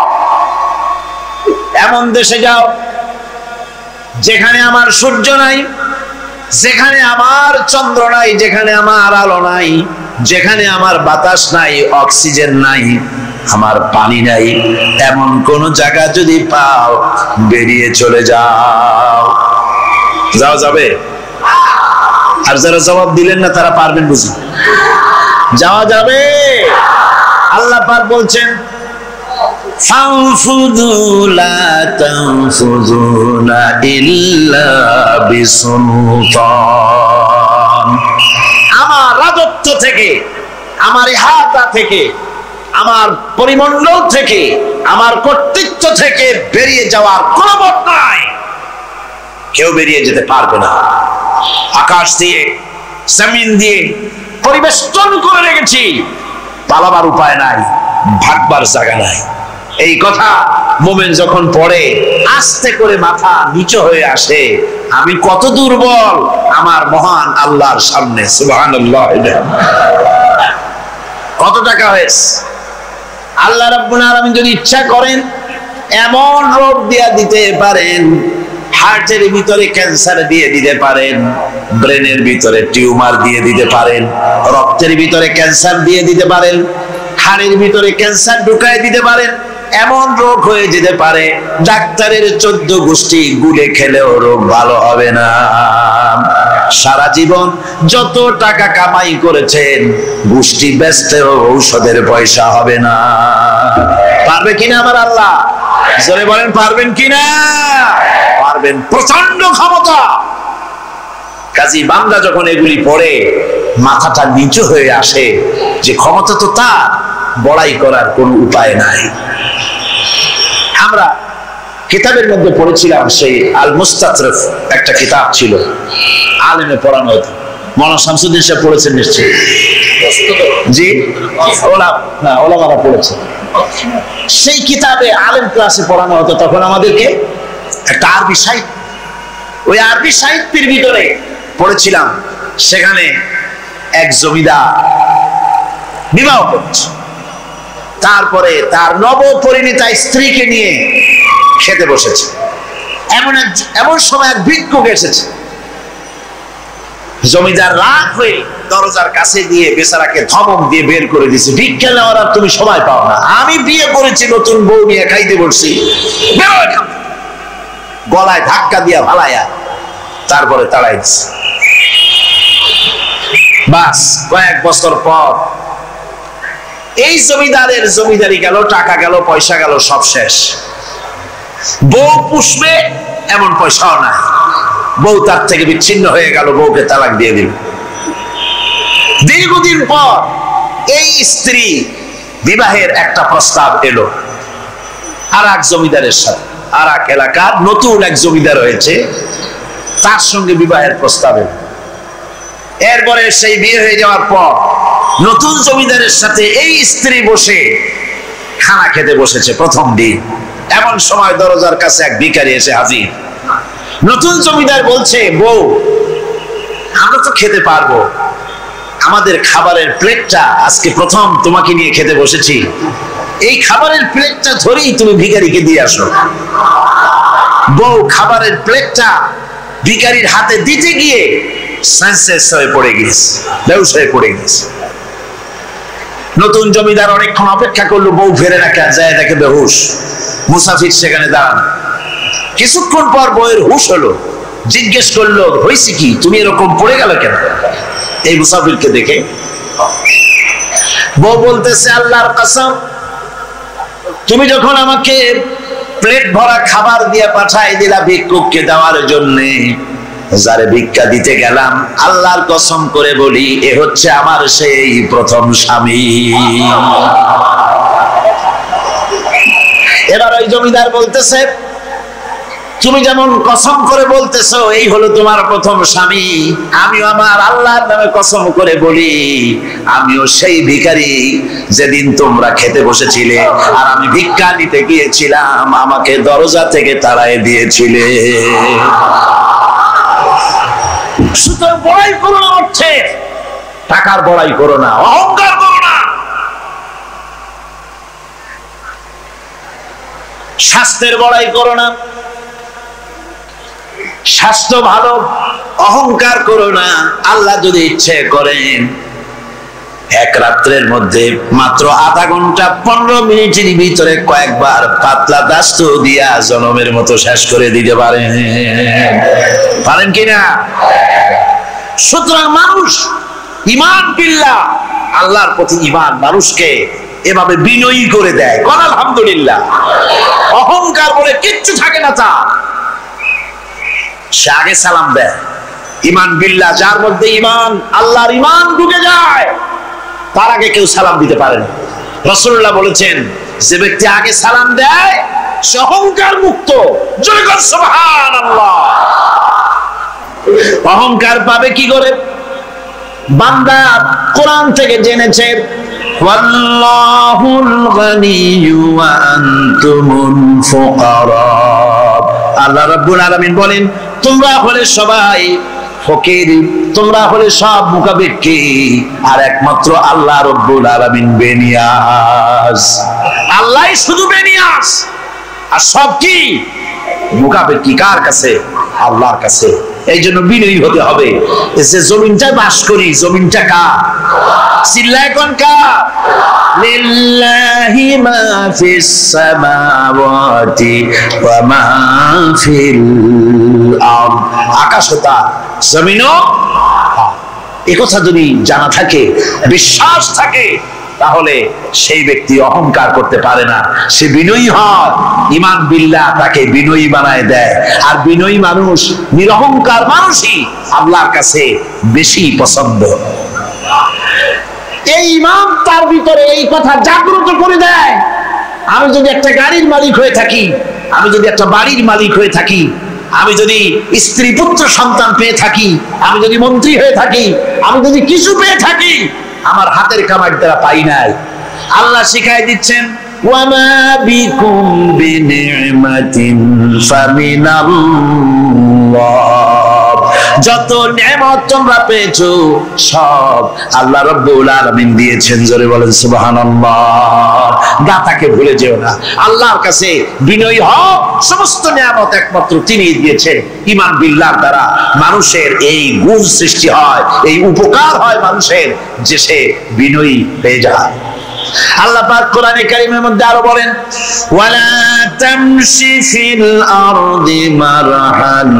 এমন দেশে যাও যেখানে আমার সূর্য নাই, যেখানে আমার চন্দ্র নাই, যেখানে আমার আলো নাই, যেখানে আমার বাতাস নাই, অক্সিজেন নাই, আমার পানি নাই, এমন কোন জায়গা যদি পাও বেরিয়ে চলে যাও। যাও, যাবে? আর যারা জবাব দিলেন না তারা পারবেন বুঝি? যাওয়া যাবে। আল্লাহ পাক বলছেন, ফানফুযু লা তানফুযুনা ইল্লা বিসুলতান। আমার রাজত্ব থেকে, আমার ইহাতা থেকে, আমার পরিমণ্ডল থেকে, আমার কর্তৃত্ব থেকে বেরিয়ে যাওয়ার কোনো পথ নাই। কেউ বেরিয়ে যেতে পারবে না। আকাশ দিয়ে, জমিন দিয়ে পরিবেষ্টন করে রেখেছি, পালাবার উপায় নাই, ভাগবার জায়গা নাই। এই কথা মোমেন যখন পড়ে আস্তে করে মাথা নিচু হয়ে আসে, আমি কত দুর্বল আমার মহান আল্লাহর সামনে। সুবহানাল্লাহ। কত টাকা হয়েছে? আল্লাহ রাব্বুল আলামিন যদি ইচ্ছা করেন এমন রোগ দিয়া দিতে পারেন, হার্টের ভিতরে ক্যান্সার দিয়ে দিতে পারেন, ব্রেনের ভিতরে টিউমার দিয়ে দিতে পারেন, রক্তের ভিতরে ক্যান্সার দিয়ে দিতে পারেন, হাড়ের ভিতরে ক্যান্সার ঢুকায় দিতে পারেন। এমন রোগ হয়ে যেতে পারে ডাক্তারের 14 গোষ্ঠী গুলে খেলেও রোগ ভালো হবে না। সারা জীবন যত টাকা কামাই করেছেন গোষ্ঠী বেচতেও ঔষধের পয়সা হবে না। পারবে কিনা আমার আল্লাহ? জোরে বলেন, পারবেন কিনা? পারবেন, প্রচন্ড ক্ষমতা। কাজী বান্দা যখন এগুলি পড়ে মাথাটা নিচু হয়ে আসে যে ক্ষমতা তো তার, বড়াই করার কোনো উপায় নাই। আমরা কিতাবের মধ্যে পড়েছিলাম, সেই আল মুস্তাতরফ একটা কিতাব ছিল, আলেমে পড়ানো হতো। মাওলানা শামসুদ্দিন সাহেব পড়েছেন নিশ্চয়ই? জি, ওলামারা পড়েছে। সেই কিতাবে আলেম ক্লাসে পড়ানো হতো তখন আমাদেরকে একটা আরবি সাহিত্য, ওই আরবি সাহিত্যের ভিতরে পড়েছিলাম, সেখানে এক জমিদার বিবাহ করছে, তারপরে তার নবপরিণীতা স্ত্রীকে নিয়ে খেতে বসেছে। এমন সময় এক ভিক্ষুক এসেছে। জমিদার রাগ হয়ে দরজার কাছে দিয়ে বেচারাকে ধমক দিয়ে বের করে দিয়েছে, ভিক্ষা নেওয়ার আর তুমি সময় পাও না, আমি বিয়ে করেছি, নতুন বউ নিয়ে খাইতে বসছি, গলায় ধাক্কা দিয়া ফালাইয়া তারপরে তাড়াই দিচ্ছে। বাস কয়েক বছর পর এই জমিদারের জমিদারি গেল, টাকা গেল, পয়সা গেল, সব শেষ। বউ পুষবে এমন পয়সাও নাই, বউ তার থেকে বিচ্ছিন্ন হয়ে গেল, বউকে তালাক দিয়ে দিল। দীর্ঘদিন পর এই স্ত্রী বিবাহের একটা প্রস্তাব এলো আর এক জমিদারের সাথে, আর এক এলাকার নতুন এক জমিদার হয়েছে, তার সঙ্গে বিবাহের প্রস্তাব এলো। এরপরে সেই বিয়ে হয়ে যাওয়ার পর নতুন জমিদারের সাথে এই স্ত্রী বসে খানা খেতে বসেছে প্রথম দিন। এমন সময় দরজার কাছে এক ভিখারি এসে হাজির। নতুন জমিদার বলছে, বউ আমরা তো খেতে পারবো, আমাদের খাবারের প্লেটটা আজকে প্রথম তোমাকে নিয়ে খেতে বসেছি, এই খাবারের প্লেটটা ধরেই তুমি ভিখারিকে দিয়ে আসো। বউ খাবারের প্লেটটা ভিখারির হাতে দিতে গিয়ে সেন্সলেস হয়ে পড়ে গেছে, বেহুশ হয়ে পড়ে গেছে। নতুন জমিদার অনেকক্ষণ অপেক্ষা করলো, বউ ফেরে না, যায় দেখে বেহুশ, মুসাফির সেখানে দাঁড়ানো। কিছুক্ষণ পর বউয়ের হুশ হলো, জিজ্ঞেস করলো হয়েছে কি, তুমি এরকম পড়ে গেল কেন? এই মুসাফিরকে দেখে বউ বলতেছে, আল্লাহর কসম, তুমি যখন আমাকে প্লেট ভরা খাবার দিয়ে পাঠাই দিলা ভিক্ষুককে দেওয়ার জন্য, যারে ভিক্ষা দিতে গেলাম, আল্লাহর কসম করে বলি এ হচ্ছে আমার সেই প্রথম স্বামী। এবার ওই জমিদার বলতেছে, তুমি যেমন কসম করে বলতেছো এই হলো তোমার প্রথম স্বামী, আমিও আমার আল্লাহর নামে কসম করে বলি আমিও সেই ভিখারি যেদিন তোমরা খেতে বসেছিলে আর আমি ভিক্ষা নিতে গিয়েছিলাম, আমাকে দরজা থেকে তাড়ায় দিয়েছিলে। সুতরাং বড়াই করো না, অর্থে টাকার বড়াই করো না, অহংকার করো না। স্বাস্থ্যের বড়াই করো না, স্বাস্থ্য ভালো, অহংকার করো না। আল্লাহ যদি ইচ্ছে করেন এক রাত্রের মধ্যে মাত্র আধা ঘন্টা 15 মিনিটের ভিতরে কয়েকবার পাতলা দাস্ত দিয়া জনমের মতো শেষ করে দিতে পারেন, পারেন কিনা? সুতরাং মানুষ ঈমান বিল্লাহ, আল্লাহর প্রতি ঈমান মানুষকে এভাবে বিনয়ী করে দেয়। কোন আলহামদুলিল্লাহ। অহংকার বলে কিচ্ছু থাকে না, তা সে আগে সালাম দেয়। ঈমান বিল্লাহ, যার মধ্যে ঈমান, আল্লাহর ঈমান ঢুকে যায়, তার আগে কেউ সালাম দিতে পারে না। রাসূলুল্লাহ বলেছেন, যে ব্যক্তি আগে সালাম দেয় সে অহংকার মুক্ত। জয় কর সুবহানাল্লাহ। অহংকার পাবে কি করে? বান্দা কোরআন থেকে জেনেছে, ওয়াল্লাহুল গানিয়্যু ওয়া আনতুমুল ফুকারা। আল্লাহ রাব্বুল আলামিন বলেন, তোমরা হলে সবাই ফকির, তোমরা হলে সব মুখাপেক্ষী, আর একমাত্র আল্লাহ রাব্বুল আলামিন বেনিয়াজ। আল্লাহই শুধু বেনিয়াজ, আর সব কি মুখাপেক্ষী। কার কাছে? আল্লাহর কাছে। এই জন্য বিনয়ী হতে হবে। যে জমিনটা বাস করি, জমিনটা কার? চিল্লায় কোন কার? লিল্লাহি মা ফিস সামাওয়াতি ওয়া মা ফিল আরদ। আকাশ তার, জমিনও। এই কথা যদি জানা থাকে, বিশ্বাস থাকে, তাহলে সেই ব্যক্তি অহংকার করতে পারে না, সে বিনয়ী হয়। ঈমান বিল্লাহ তাকে বিনয়ী বানায় দেয়। আর বিনয়ী মানুষ, নিরহংকার মানুষই আল্লাহর কাছে বেশি পছন্দ। এই ঈমান তার ভিতরে এই কথা জাগ্রত করে দেয়। আমি যদি একটা গাড়ির মালিক হয়ে থাকি, আমি যদি একটা বাড়ির মালিক হয়ে থাকি, আমি যদি স্ত্রী পুত্র সন্তান পেয়ে থাকি, আমি যদি মন্ত্রী হয়ে থাকি, আমি যদি কিছু পেয়ে থাকি, আমার হাতের কামাই দ্বারা পাই নাই। আল্লাহ শিখাই দিচ্ছেন, ওয়ামা বিকুম বিনিমাতিন ফামিনাল্লাহ। যত নেয়ামত তোমরা পেয়েছো সব আল্লাহ রাব্বুল আলামিন দিয়েছেন। জোরে বলেন সুবহানাল্লাহ। দাতাকে ভুলে যেও না, আল্লাহর কাছে বিনয়ী হও। সমস্ত নেয়ামত একমাত্র তিনিই দিয়েছেন। ঈমান বিল্লাহর দ্বারা মানুষের এই গুণ সৃষ্টি হয়, এই উপকার হয় মানুষের, যে সে বিনয়ী হয়ে যায়। আল্লাহ পাক কোরআনে কারীমের মধ্যে আরো বলেন, ওয়ালা তামশি ফিল আরদি মারহান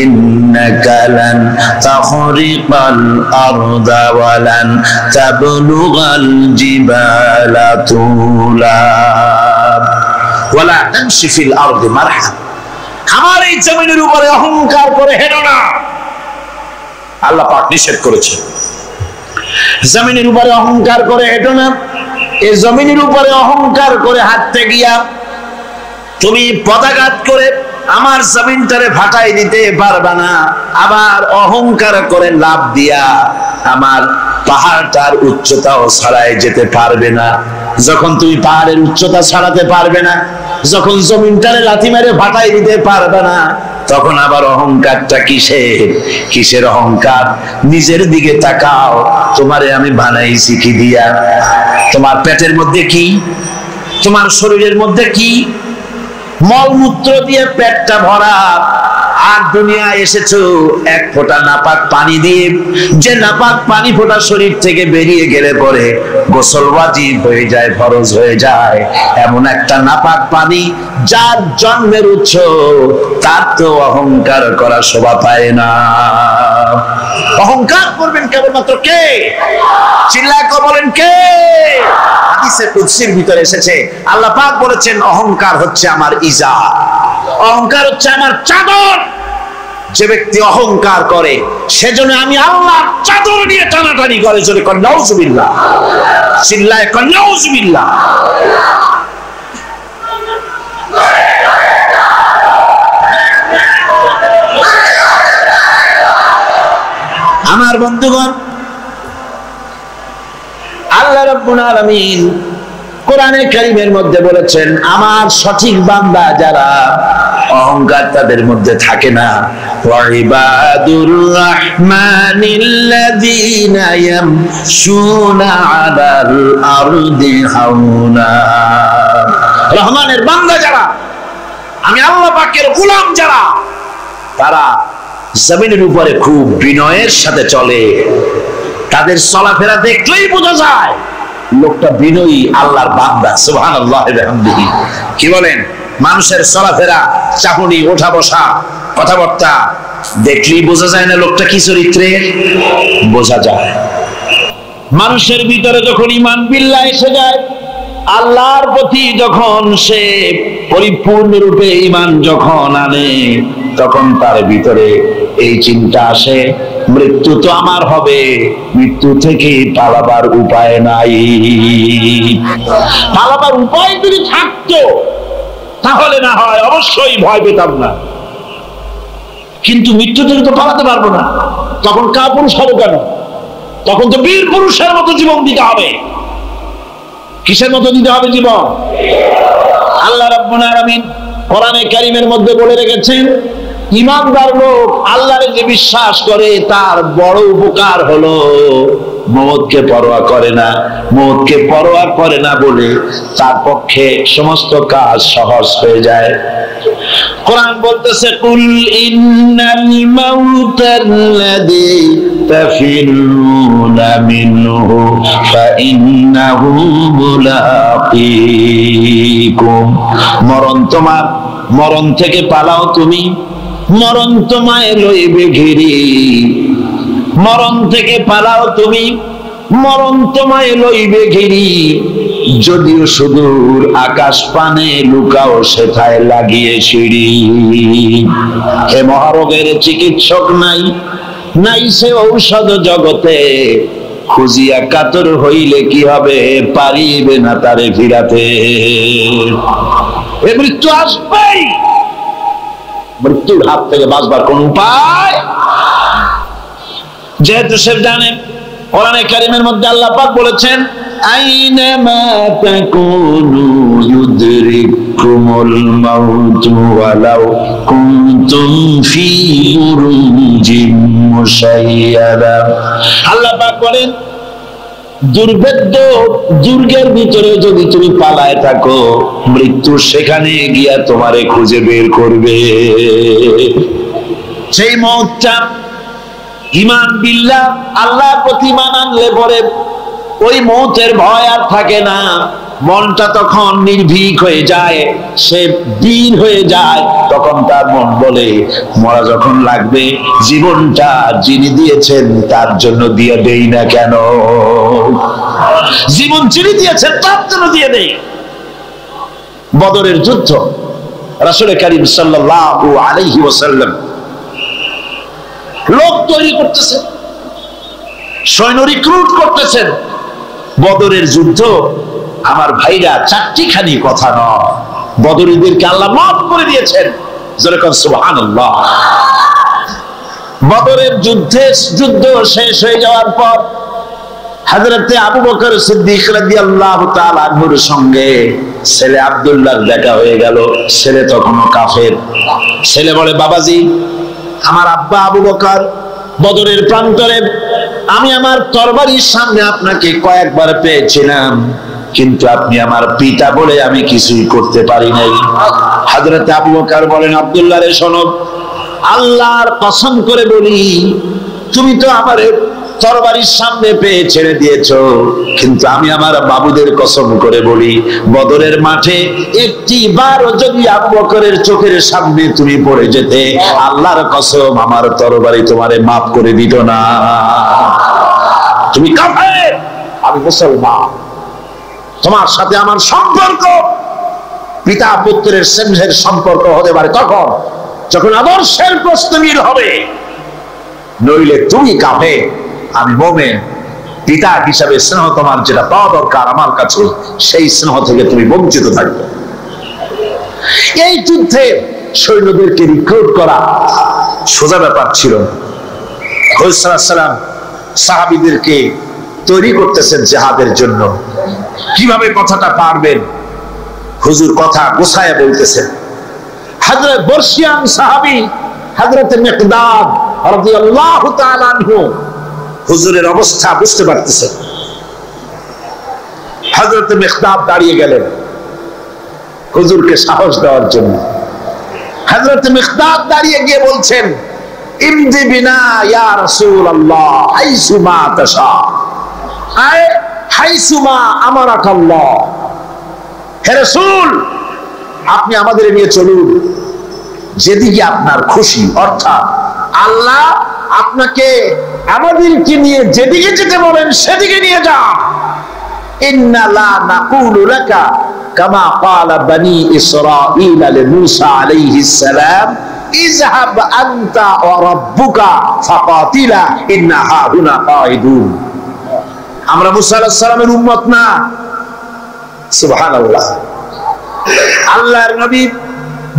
ইন্নাকা লান তাখরিকাল আরদা ওয়ালান তাবলুগাল জিবালা তুলা। ওয়ালা তামশি ফিল আরদি মারহান, আমার এই জমিনের উপরে অহংকার করে হেঁটো না। আল্লাহ পাক নিষেধ করেছে, জমিনের উপরে অহংকার করে হেঁটো না। এই জমিনের উপরে অহংকার করে হাঁটতে গিয়া তুমি পদাঘাত করে আমার জমিনটারে ফাটাই দিতে পারবা না। আবার অহংকার করে লাভ দিয়া আমার পাহাড়টার উচ্চতাও ছাড়াই যেতে পারবে না। যখন তুমি পাহাড়ের উচ্চতা ছাড়াতে পারবে না, যখন জমিনটারে লাথি মেরে ফাটাই দিতে পারবে না, তখন আবার অহংকারটা কিসের অহংকার? নিজের দিকে তাকাও, তোমারে আমি বানাইছি কি দিয়া? তোমার পেটের মধ্যে কি, তোমার শরীরের মধ্যে কি? মলমূত্র দিয়ে পেটটা ভরা, আর দুনিয়া এসেছো এক ফোঁটা নাপাক পানি দিয়ে। যে নাপাক পানি ফোঁটা শরীর থেকে বেরিয়ে গেলে পরে গোসল ওয়াজিব হয়ে যায়, ফরজ হয়ে যায়, এমন একটা নাপাক পানি যার জন্মের উৎস, তার তো অহংকার করা শোভা পায় না। অহংকার করবেন কেবলমাত্র কে? চিল্লায় বলেন কে? হাদিসে কুদসির ভিতরে এসেছে, আল্লাহ পাক বলেছেন অহংকার হচ্ছে আমার ইজার, অহংকার হচ্ছে আমার চাদর। যে ব্যক্তি অহংকার করে সেজন্য আমি আল্লাহর চাদর নিয়ে টানাটানি করে। জোরে কর নাউজুবিল্লাহ, চিল্লায় কর নাউজুবিল্লাহ। আমার বন্ধুগণ, আল্লাহ রাব্বুল আলামিন কোরআনে কারীমের মধ্যে বলেছেন, আমার সঠিক বান্দা যারা, অহংকার তাদের মধ্যে থাকে না। ওয়াইবাদুর রাহমানিল্লাযীনা ইয়ামশুনা আলাল আরদি হাওনা। রহমানের বান্দা যারা, আমি আল্লাহ পাকের গোলাম যারা, তারা জমিনের উপরে খুব বিনয়ের সাথে চলে। তাদের চলাফেরা দেখলেই বোঝা যায় লোকটা বিনয়ী, আল্লাহর বান্দা। সুবহানাল্লাহি ওয়া বিহামদিহি। কি বলেন? মানুষের চলাফেরা, চাহনি, ওঠা বসা, কথাবার্তা দেখলেই বোঝা যায় না লোকটা কি চরিত্রে? বোঝা যায়। মানুষের ভিতরে যখন ঈমান বিল্লাহ এসে যায়, আল্লাহর প্রতি যখন সে পরিপূর্ণরূপে ঈমান যখন আনে, তখন তার ভিতরে এই চিন্তা আসে, মৃত্যু তো আমার হবে, মৃত্যু থেকে পালাবার উপায় নাই। পালাবার উপায় যদি থাকতো তাহলে না হয় অবশ্যই ভয় পেতাম না, কিন্তু মৃত্যু থেকে তো পালাতে পারবো না। তখন কাপুরুষ হবে কেন? তখন তো বীর পুরুষের মতো জীবন দিতে হবে। কিসের মতো দিতে হবে জীবন? আল্লাহ রাব্বুল আলামিন কোরআনে কারীমের মধ্যে বলে রেখেছেন, ঈমানদার লোক আল্লাহরে যে বিশ্বাস করে তার বড় উপকার হলো মওতকে পরোয়া করে না। মওতকে পরোয়া করে না বলে তার পক্ষে সমস্ত কাজ সহজ হয়ে যায়। কোরআন বলতেছে, কুল ইন্নাল মাউতাল্লাযী তাফিরুনা মিনহু ফাইন্নাহু মুলাকীকুম। মরণ থেকে পালাও তুমি, মরণ তোমায় লইবে ঘিরি। মরণ থেকে পালাও তুমি, মরণ তোমায় লইবে ঘিরি। যদিও সুদূর আকাশ পানে লুকাও সেথায় লাগিয়ে সিঁড়ি। হে মহারোগের চিকিৎসক নাই, নাই সে ঔষধ জগতে। খুঁজিয়া কাতর হইলে কি হবে, পারিবে না তারে ফিরাতে। এ মৃত্যু আসবেই, মৃত্যুর হাত থেকে বাঁচবার কোন উপায়? যেহেতু সে জানেন, কোরআনে কারীমের মধ্যে আল্লাহ পাক বলেছেন, আইনামা তাকুনু ইউদরিকুমুল মাউতু ওয়ালাউ কুনতুম ফি বুরুজিম মুশাইয়াদা। আল্লাহ পাক বলেন, দুর্ভেদ্য দুর্গের ভিতরে যদি তুমি পালায় থাকো, মৃত্যু সেখানে গিয়া তোমারে খুঁজে বের করবে। সেই মওতটা ঈমান বিল্লাহ, আল্লাহর প্রতি ঈমান আনলে পরে ওই মওতের ভয় আর থাকে না। মনটা তখন নির্ভীক হয়ে যায়, সে বীর হয়ে যায়। তখন তার মন বলে, মরা যখন লাগবে, জীবনটা যিনি দিয়েছেন তার জন্য দিয়ে দেই না কেন? জীবন যিনি দিয়েছেন তার জন্য দিয়ে দেই। বদরের যুদ্ধ, রাসূল কারীম সাল্লাল্লাহু আলাইহি ওয়াসাল্লাম লোক তৈরি করতেছেন, সৈন্য রিক্রুট করতেছেন। বদরের যুদ্ধ আমার ভাইরা চারটিখানি কথা নয়, বদরীদেরকে আল্লাহ মাফ করে দিয়েছেন। যেরকম সুবহানাল্লাহ। বদরের যুদ্ধ শেষ হয়ে যাওয়ার পর হযরতে আবু বকর সিদ্দিক রাদিয়াল্লাহু তাআলা আনহুর সঙ্গে ছেলে আব্দুল্লাহর দেখা হয়ে গেল। ছেলে তখনও কাফের। ছেলে বলে, বাবাজি, আমার আব্বা আবু বকর বদরের প্রান্তরে আমি আমার তরবারির সামনে আপনাকে কয়েকবার পেয়েছিলাম, কিন্তু আপনি আমার পিতা বলে আমি কিছুই করতে পারি নাই। হযরত আবু বকর বলেন, আব্দুল্লাহ রে শোনো, আল্লাহর কসম করে বলি, তুমি তো আমার তরবারির সামনে পেয়ে ছেড়ে দিয়েছো, কিন্তু আমি আমার বাবুদের কসম করে বলি, বদরের মাঠে একটি বারও যদি আবু বকরের চোখের সামনে তুমি পড়ে যেতে, আল্লাহর কসম আমার তরবারি তোমারে মাফ করে দিত না। তুমি কাফের, আমি মুসলমান। তোমার সাথে আমার সম্পর্ক পিতা পুত্রের স্নেহের সম্পর্ক হতে পারে তখন যখন আদর্শের প্রশ্ন মিল হবে, নইলে তুমি কাফের, আমি মুমিন। পিতা হিসাবে স্নেহ তোমার যেটা পাওয়া দরকার আমার কাছে, সেই স্নেহ থেকে তুমি বঞ্চিত থাকবে। এই যুদ্ধে সৈন্যদেরকে রিক্রুট করা সোজা ব্যাপার ছিল না। হুজুর সাল্লাল্লাহু আলাইহি ওয়াসাল্লাম সাহাবীদেরকে তৈরি করতেছেন জিহাদের জন্য। কিভাবে কথাটা পারবেন, হুজুর কথা গোছায় বলতেছেন। হযরত বর্ষিয়ান সাহাবী হযরত মিকদাদ রাদিয়াল্লাহু তাআলা আনহু হুজুরের অবস্থা বুঝতে পারতেছেন। হযরত মিকদাদ দাঁড়িয়ে গেলেন হুজুরকে সাহস দেওয়ার জন্য। হযরত মিকদাদ দাঁড়িয়ে গিয়ে বলছেন, ইমদি বিনা ইয়া রাসূলুল্লাহ হাইসুমা তাশা, আয় হাইসুমা আমারাকাল্লাহ। হে রাসূল, আপনি আমাদের নিয়ে চলুন যেদিকে আপনার খুশি, অর্থাৎ আল্লাহ আপনাকে আমাদেরকে নিয়ে যেদিকে যেতে বলেন সেদিকে নিয়ে যান। ইন্না লা নাকুলু লাকা কামা ক্বালা বনি ইসরাঈল লিমূসা আলাইহিস সালাম, ইযহাব আনতা ওয়া রাব্বুকা ফাকাতিলা ইন্না হাহুনা কাঈদুন। আমরা মুসা আলাইহিস সালামের উম্মত না। সুবহানাল্লাহ। আল্লাহর নবী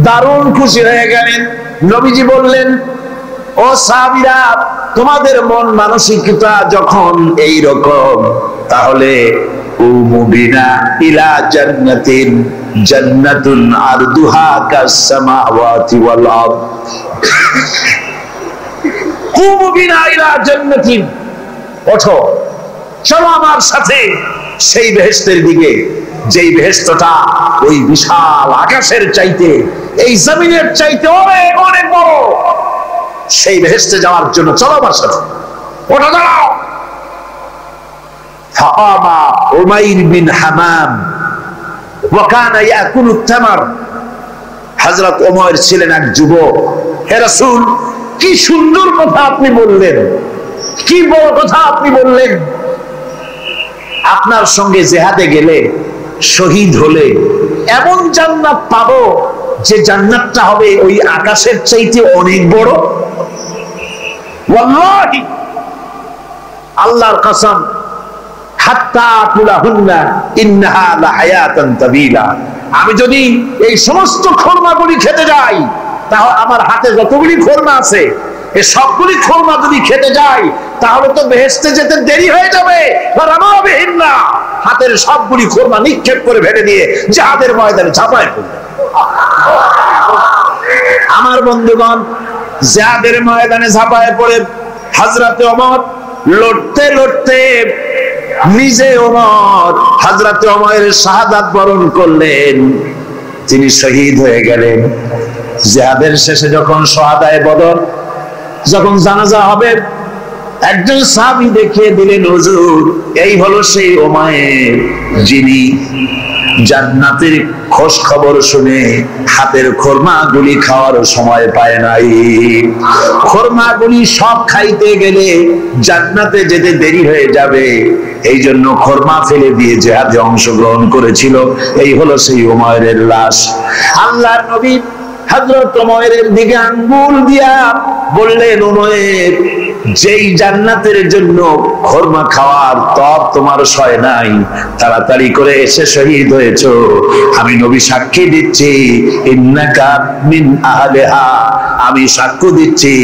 দারুণ খুশি হয়ে গেলেন। নবীজি বললেন, ও সাহাবীরা, তোমাদের মন মানসিকতা যখন এই রকম, তাহলে উমুবিনা ইলা জান্নাতিন জান্নাতুন আরদুহা কাস-সামাওয়াতি ওয়াল আরদ। উমুবিনা ইলা জান্নাতিন, ওঠো, চলো আমার সাথে সেই বেহেশতের দিকে, যেই বেহেশতটা ওই বিশাল আকাশের চাইতে, এই জমিনের চাইতে অনেক অনেক বড়। সেই বেহেশতে যাওয়ার জন্য চলো আমার সাথে, ওঠো, দাঁড়াও। ফাআমা উমাইর বিন হামাম ওয়া কানা ইয়াকুলু তামার। হযরত ওমর ছিলেন এক যুবক। হে রাসূল, কি সুন্দর কথা আপনি বললেন, কি বড় কথা আপনি বললেন। আপনার সঙ্গে জিহাদে গেলে, শহীদ হলে এমন জান্নাত পাবো যে জান্নাতটা হবে ওই আকাশের চাইতে অনেক বড়। ওয়াল্লাহি, আল্লাহর কসম, হাত্তা কুলাহুন্না ইন্নাহা লাহায়াতান তাবিলা। আমি যদি এই সমস্ত খরমাগুলি খেতে যাই, তাহলে আমার হাতে যতগুলি খরমা আছে, এই সবগুলি খরমা যদি খেতে যাই, তাহলে তো বেহেশতে যেতে দেরি হয়ে যাবে। হাতের সবগুলি খরমা নিক্ষেপ করে ফেলে দিয়ে জিহাদের ময়দানে ঝাঁপায় পড়বে। আমার বন্ধুগণ, জিহাদের ময়দানে ঝাঁপায় পড়ে হযরতে ওমর লড়তে লড়তে নিজে ওমর হযরতে ওমরের শাহাদাত বরণ করলেন। তিনি শহীদ হয়ে গেলেন। জিহাদের শেষে যখন শুহাদায়ে বদর যখন জানাজা হবে, একজন সাহাবী দেখিয়ে দিলেন, হুজুর, এই হলো সেই ওমায়ের যিনি জান্নাতের খোঁজ খবর শুনে হাতের খরমাগুলি খাওয়ার সময় পায় নাই। খরমাগুলি সব খাইতে গেলে জান্নাতে যেতে দেরি হয়ে যাবে, এই জন্য খরমা ফেলে দিয়ে জিহাদে অংশগ্রহণ করেছিল। এই হলো সেই উমাইরের লাশ। আল্লাহর নবী হযরত উমাইরের দিকে আঙ্গুল দিয়া বললেন, উমাইর, যেই জান্নাতের জন্য খরমা খাওয়ার তব তোমার সয় নাই, তাড়াতাড়ি করে এসে শহীদ হয়েছো। আমি নবী সাক্ষী দিচ্ছি, ইন্নাকা মিন আহলিহা, আমি সাক্ষ্য দিচ্ছি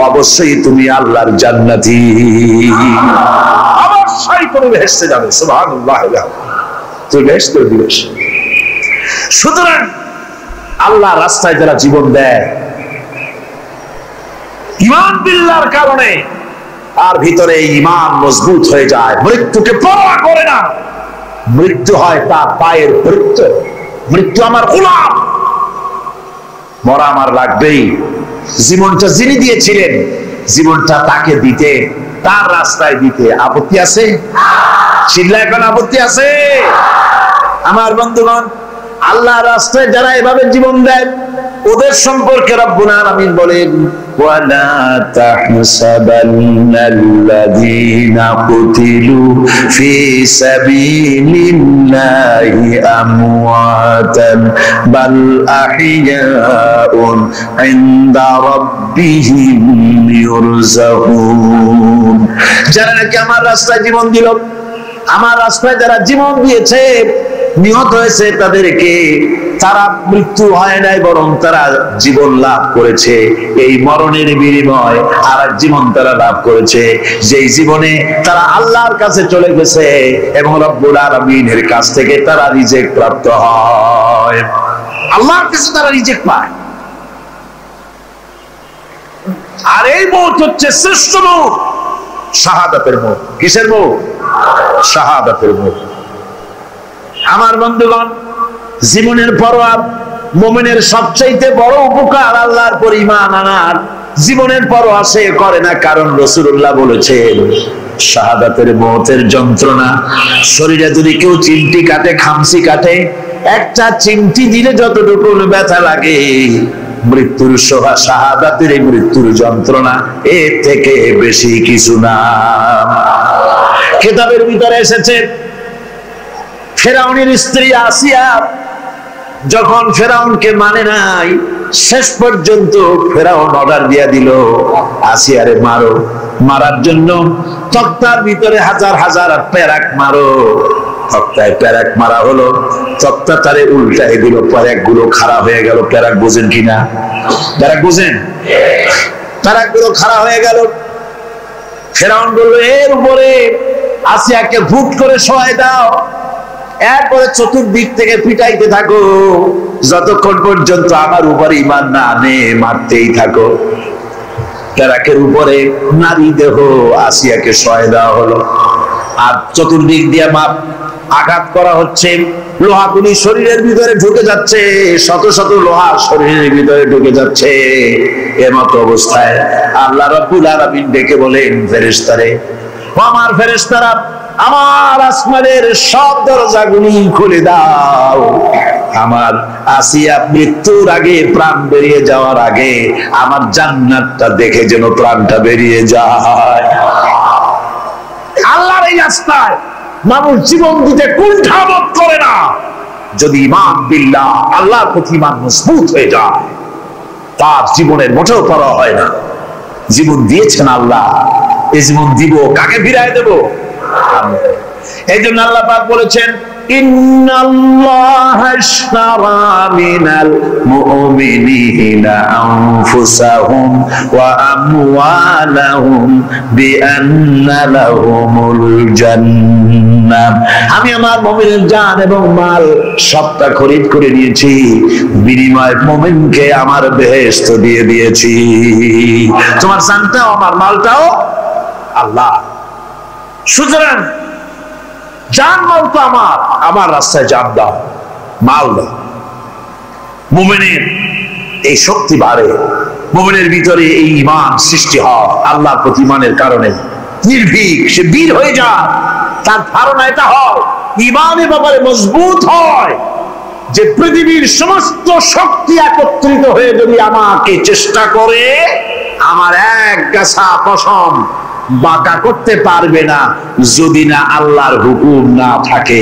অবশ্যই তুমি আল্লাহর জান্নাতি। অবশ্যই তুমি বেহেশতে যাবে। সুবহানাল্লাহ, তুই বেহেশতে দিবে। সুতরাং আল্লাহ রাস্তায় যারা জীবন দেয় ঈমান বিল্লাহর কারণে, তার ভিতরে ঈমান মজবুত হয়ে যায়, মৃত্যুকে পরোয়া করে না। মৃত্যু হয় তার পায়ের মৃত্যু, মৃত্যু আমার গোলাম, মরা আমার লাগবেই। জীবনটা যিনি দিয়েছিলেন, জীবনটা তাকে দিতে, তার রাস্তায় দিতে আপত্তি আছে? চিল্লা এখন আপত্তি আছে? আমার বন্ধুগণ, আল্লাহ রাস্তায় যারা এভাবে জীবন দেয়, ওদের সম্পর্কে রব্বুল আলামিন বলেন, ওয়ালা তাহসাবান্নাল্লাযীনা কুতিলু ফি সাবিলিল্লাহি আমওয়াতান বাল আহইয়াউন ইনদা রাব্বিহিম ইউরযাকুন। যারা নাকি আমার রাস্তায় জীবন দিল, আমার রাস্তায় যারা জীবন দিয়েছে, নিহত হয়েছে, তাদেরকে তারা মৃত্যু হয় নাই, বরং তারা জীবন লাভ করেছে। এই মরণের বিনিময় আর এক জীবন তারা লাভ করেছে, যেই জীবনে তারা আল্লাহর কাছে চলে গেছে এবং রব্বুল আলামিনের কাছ থেকে তারা রিজেক্ট প্রাপ্ত হয়। আল্লাহর কাছে তারা রিজেক্ট পায়। আর এই মৌত হচ্ছে শ্রেষ্ঠ মৌত, শাহাদাতের মৌত। কিসের মৌত? শাহাদাতের মৌত। আমার বন্ধুগণ, জীবনের পরোয়া মুমিনের সবচাইতে বড় উপকার আল্লাহর পর ঈমান আনার। জীবনের পরোয়া সে করে না, কারণ রাসূলুল্লাহ বলেছেন শাহাদাতের মওতের যন্ত্রণা, শরীরে যদি কেউ চিমটি কাটে, খামসি কাটে, একটা চিমটি দিলে যতটুকু ব্যথা লাগে, মৃত্যুর শাহাদাতের এই মৃত্যুর যন্ত্রণা এর থেকে বেশি কিছু না। কিতাবের ভিতরে এসেছে, ফেরাউনের স্ত্রী আসিয়া যখন ফেরাউনকে মানে নাই, শেষ পর্যন্ত ফেরাউন অর্ডার দিয়া দিল, আসিয়ারে মারো। মারার জন্য তক্তার ভিতরে হাজার হাজার প্যারাক মারো। তক্তায় প্যারাক মারা হলো, তক্তা তারে উল্টাই দিল, প্যারাক গুলো খারাপ হয়ে গেল। প্যারাক বোঝেন কিনা? প্যারাক বোঝেন? প্যারাক গুলো খারাপ হয়ে গেল। ফেরাউন বলল, এর উপরে আসিয়াকে ভুট করে শোয়াই দাও, এরপরে চতুর্দিক থেকে পিটাইতে থাকো, যতক্ষণ পর্যন্ত আমার উপরে ঈমান না আনে মারতেই থাকো। প্যারাকের উপরে নারী দেহ আসিয়াকে শোয়াই দেওয়া হলো, আর চতুর্দিক দিয়ে আঘাত করা হচ্ছে। লোহাগুলি শরীরের ভিতরে ঢুকে যাচ্ছে, শত শত লোহা শরীরের ভিতরে ঢুকে যাচ্ছে। এর মতো অবস্থায় আল্লাহ রাব্বুল আলামিন ডেকে বলেন, ফেরেশতারে, আমার ফেরেশতারা, আমার আসমানের সব দরজাগুলি খুলে দাও। আমার আসিয়া মৃত্যুর আগে, প্রাণ বেরিয়ে যাওয়ার আগে আমার জান্নাতটা দেখে যেন প্রাণটা বেরিয়ে যায়। আল্লাহর এই রাস্তায় মানুষ জীবন দিতে কুণ্ঠাবোধ করে না, যদি ঈমান বিল্লাহ, আল্লাহর প্রতি ঈমান মজবুত হয়ে যায়, তার জীবনের মোটেও পরোয়া হয় না। জীবন দিয়েছেন আল্লাহ, এই জীবন দিব, কাকে ফিরায় দেব? এই জন্য আল্লাহ পাক বলেছেন, ইন্নাল্লাহা আশতারা মিনাল মুমিনিনা আনফুসাহুম ওয়া আমওয়ালাহুম বিআন্না লাহুমুল জান্নাহ। আমি আমার মুমিনের জান এবং মাল সবটা খরিদ করে নিয়েছি, বিনিময়ে মুমিনকে আমার বেহেশত দিয়ে দিয়েছি। তোমার জানটাও আমার মালটাও আল্লাহ। সুতরাং জান মাল তো আমার, আমার রাস্তায় জান দাও, মাল দাও। মুমিনের এই শক্তি বাড়ে, মুমিনের ভিতরে এই ঈমান সৃষ্টি হয় আল্লাহর প্রতি ঈমানের কারণে। নির্ভীক সে বীর হয়ে যায়, তার ধারণা এটা হয়, ঈমানের ব্যাপারে মজবুত হয় যে পৃথিবীর সমস্ত শক্তি একত্রিত হয়ে যদি আমাকে চেষ্টা করে, আমার এক গাছা পশম বাঁকা করতে পারবে না, যদি না আল্লাহর হুকুম না থাকে।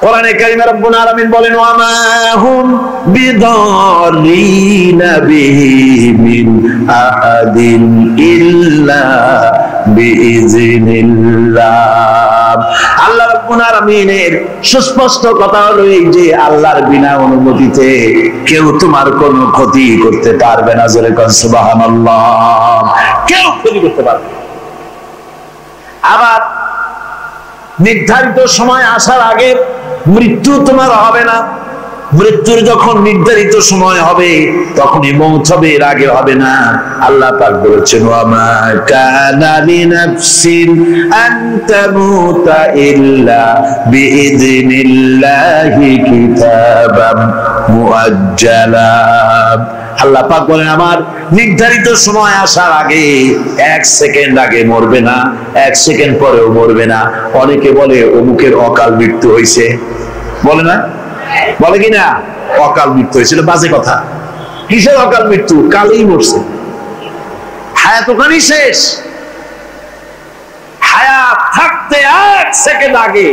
কোরআনে কারীমে রব্বুল আলামিন বলেন, ওয়া মা হুম বিদাররিনা বিহি মিন আহাদিন ইল্লা বিইজনিল্লাহ। আল্লাহ রাব্বুল আলামিনের সুস্পষ্ট কথা হলো এই যে আল্লাহর বিনা অনুমতিতে কেউ তোমার কোনো ক্ষতি করতে পারবে না। জোরে কোন সুবহানাল্লাহ। কেউ ক্ষতি করতে পারবে না। আবার নির্ধারিত সময় আসার আগে মৃত্যু তোমার হবে না। মৃত্যুর যখন নির্ধারিত সময় হবে তখনই মৌত হবে, এর আগে হবে না। আল্লাহ পাক বলেছেন ওয়ামা কানা লিনাফসিন আন তামুতা ইল্লা বিইذনিল্লাহি কিতাবাম মুআজ্জালা। আল্লাহ পাক বলেন আমার নির্ধারিত সময় আসার আগে 1 সেকেন্ড আগে মরবে না, 1 সেকেন্ড পরেও মরবে না। অনেকে বলে অমুকের অকাল মৃত্যু হয়েছে, বলে না, বলে কিনা অকাল মৃত্যু হয়েছিল, বাজে কথা। কিসের অকাল মৃত্যু? কালেই মরছে, হায়াত ওখানেই শেষ। হায়াত থাকতে 1 সেকেন্ড আগে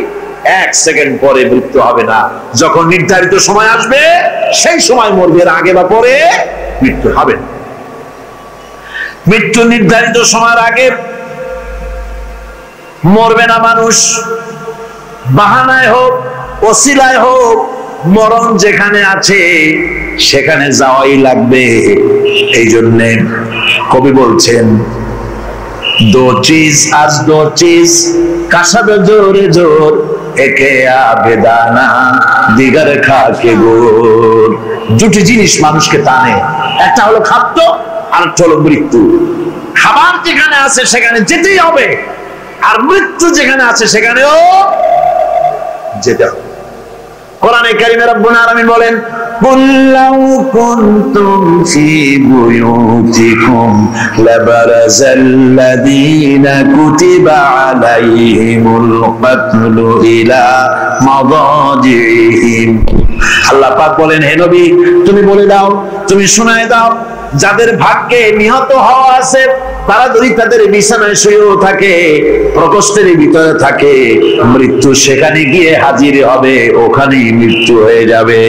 1 সেকেন্ড পরে মৃত্যু হবে না। যখন নির্ধারিত সময় আসবে সেই সময় মরবে, এর আগে বা পরে মৃত্যু হবে না। মৃত্যু নির্ধারিত সময়ের আগে মরবে না মানুষ, বাহানায় হোক ওসিলায় হোক মরণ যেখানে আছে সেখানে যাওয়াই লাগবে। এই জন্য কবি বলছেন दो चीज आज दो चीज কাসাবে জোরে জোর একে আবেদানা দিগার খাকে গোর। দুটি জিনিস মানুষকে টানে, একটা হলো খাদ্য আর একটা হলো মৃত্যু। খাবার যেখানে আছে সেখানে যেতেই হবে, আর মৃত্যু যেখানে আছে সেখানেও যেতে হবে। কোরআনে কারিমে রব্বুল আলামিন বলেন কুল লাউ কুনতুম ফি বুয়ুতিকুম লাবারাযাল্লাযীনা কুতিবা আলাইহিমুল কাতলু ইলা মাদাজিহিম। আল্লাহ পাক বলেন হে নবী তুমি বলে দাও, তুমি শোনায় দাও, যাদের ভাগ্যে নিহত হওয়া আছে তারা যদি তাদের বিছানায় শুয়েও থাকে, প্রকোষ্ঠের ভিতরে থাকে, মৃত্যু সেখানে গিয়ে হাজির হবে, ওখানেই মৃত্যু হয়ে যাবে।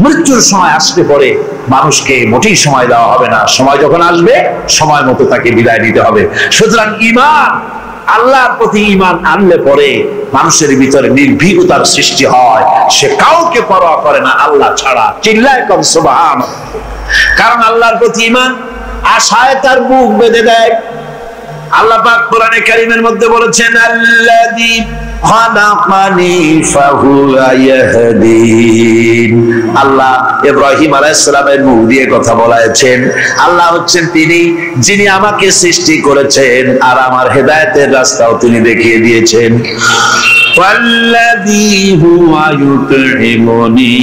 মৃত্যুর সময় আসতে পরে মানুষকে মোটেই সময় দেওয়া হবে না। সময় যখন আসবে সময় মতো তাকে বিদায় নিতে হবে। সুতরাং ঈমান, আল্লাহর প্রতি ঈমান আনলে পরে মানুষের ভিতরে নির্ভীকতার সৃষ্টি হয়, সে কাউকে পরোয়া করে না আল্লাহ ছাড়া। চিল্লায় কর সুবহানাল্লাহ। কারণ আল্লাহর প্রতি ঈমান আশায় তার বুক বেঁধে দেয়। আল্লাহ পাক কোরআনে কারীমের মধ্যে বলেছেন আল্লাযী খালাকানি ফাহুয়া ইয়াহদিন। আল্লাহ ইব্রাহিম আলাইহিস সালামের মুখ দিয়ে কথা বলেছেন, আল্লাহ হচ্ছেন তিনি যিনি আমাকে সৃষ্টি করেছেন আর আমার হেদায়েতের রাস্তাও তিনি দেখিয়ে দিয়েছেন। ওয়াল্লাযী হুয়া ইউতঈমুনি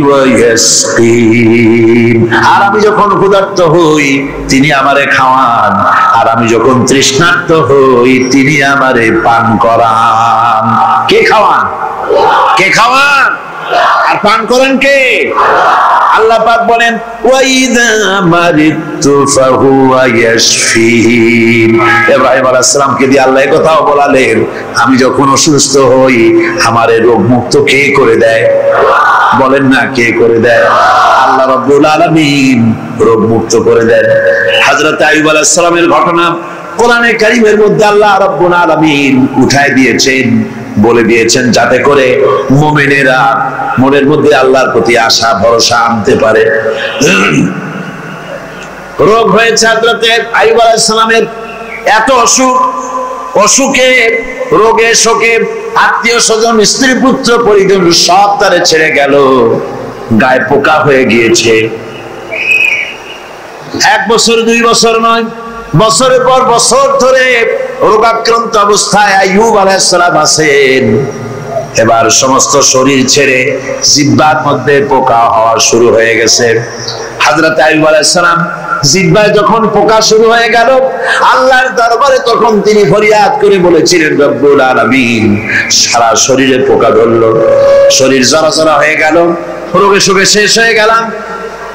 ওয়া ইয়াসকিন। আর আমি যখন ক্ষুধার্ত হই তিনি আমারে খাওয়ান, আর আমি যখন তৃষ্ণার্ত হই তিনি আমারে পান করান। কে খাওয়ান? কে খাওয়ান আর পান করেন কে? আল্লাহ পাক বলেন ওয়াইদা মারিতু ফাহুয়া ইয়াশফিন। ইব্রাহিম আলাইহিস সালামকে দিয়ে আল্লাহ এই কথাও বলালেন, আমি যখন অসুস্থ হই আমারে রোগ মুক্ত কে করে দেয়? বলেন না কে করে দেয়? আল্লাহ রাব্বুল আলামিন রোগ মুক্ত করে দেন। হযরত আইয়ুব আলাইহিস সালামের ঘটনা কোরআনে কারীমের মধ্যে আল্লাহ রাব্বুল আলামিন উঠায় দিয়েছেন, বলে দিয়েছেন যাতে করে মুমিনেরা মনের মধ্যে আল্লাহর প্রতি আশা ভরসা আনতে পারে। রোগ হয়েছে হযরত আইয়ুব আলাইহিস সালামের, এত অসুখ, অসুখে রোগে শোকে আত্মীয় স্বজন স্ত্রী পুত্র পরিজন সব তারে ছেড়ে গেল, গায়ে পোকা হয়ে গিয়েছে। 1 বছর 2 বছর নয়, বছরের পর বছর ধরে রোগাক্রান্ত অবস্থায় আইয়ুব আলাইহিস সালাম আছেন। এবার সমস্ত শরীর ছেড়ে জিহ্বার মধ্যে পোকা হওয়া শুরু হয়ে গেছে। হযরত আইয়ুব আলাইহিস সালাম জিহ্বায় যখন পোকা শুরু হয়ে গেল, আল্লাহর দরবারে তখন তিনি ফরিয়াদ করে বলেছিলেন রব্বুল আলামিন, সারা শরীরে পোকা ধরলো, শরীর জড়া হয়ে গেল, রোগে শোকে শেষ হয়ে গেলাম,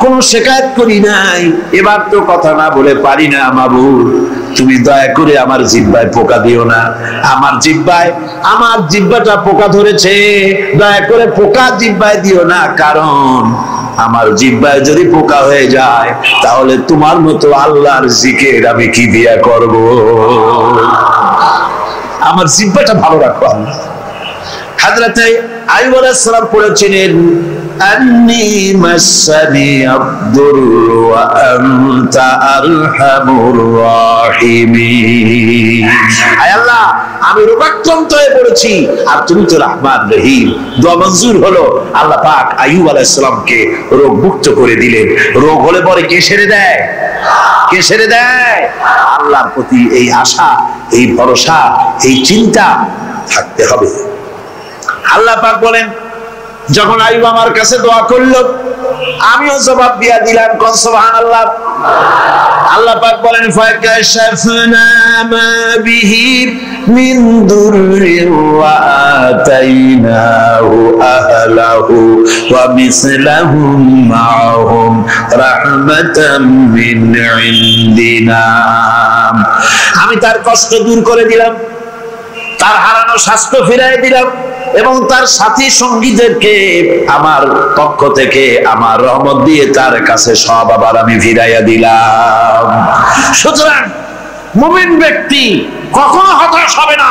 কোনো শিকায়ত করি নাই, এবার তো কথা না বলে পারি না মাবুদ, তুমি দয়া করে আমার জিহ্বায় পোকা দিও না। আমার জিহ্বাটা পোকা ধরেছে, দয়া করে পোকা জিহ্বায় দিও না, কারণ আমার জিহ্বায় যদি পোকা হয়ে যায় তাহলে তোমার মতো আল্লাহর জিকির আমি কি দিয়া করব? আমার জিহ্বাটা ভালো রাখো আল্লাহ। হযরতে আইয়ুব আলাইহিস সালাম পড়েছিলেন আন্নী মাসানি আদ-দুরর ওয়া আনতা আরহামুর রাহিমিন। আয় আল্লাহ, আমি রোগাক্রান্ত হয়ে পড়েছি আর তুমি তো রহমান রহিম। দোয়া মঞ্জুর হলো। আল্লাহ পাক আইয়ুব আলাইহিস সালামকে রোগ মুক্ত করে দিলেন। রোগ হলে পরে কে সেরে দেয়? কে সেরে দেয়? আল্লাহর প্রতি এই আশা, এই ভরসা, এই চিন্তা থাকতে হবে। আল্লাহ পাক বলেন, যখন আইয়ুব আমার কাছে দোয়া করলো আমিও জবাব দিয়া দিলাম। কোন সুবহানাল্লাহ। আল্লাহ পাক বলেন, ফাকাশাফনা মা বিহি মিন দুররিন ওয়া আতাইনাহু আহলাহু ওয়া মিসলাহুম মাআহুম রাহমাতাম মিন ইনদিনা। আমি তার কষ্ট দূর করে দিলাম, তার হারানো স্বাস্থ্য ফিরিয়ে দিলাম এবং তার সাথী সঙ্গীদেরকে আমার পক্ষ থেকে আমার রহমত দিয়ে তার কাছে সব আবার আমি ফিরাইয়া দিলাম। সুতরাং মুমিন ব্যক্তি কখনো হতাশ হবে না।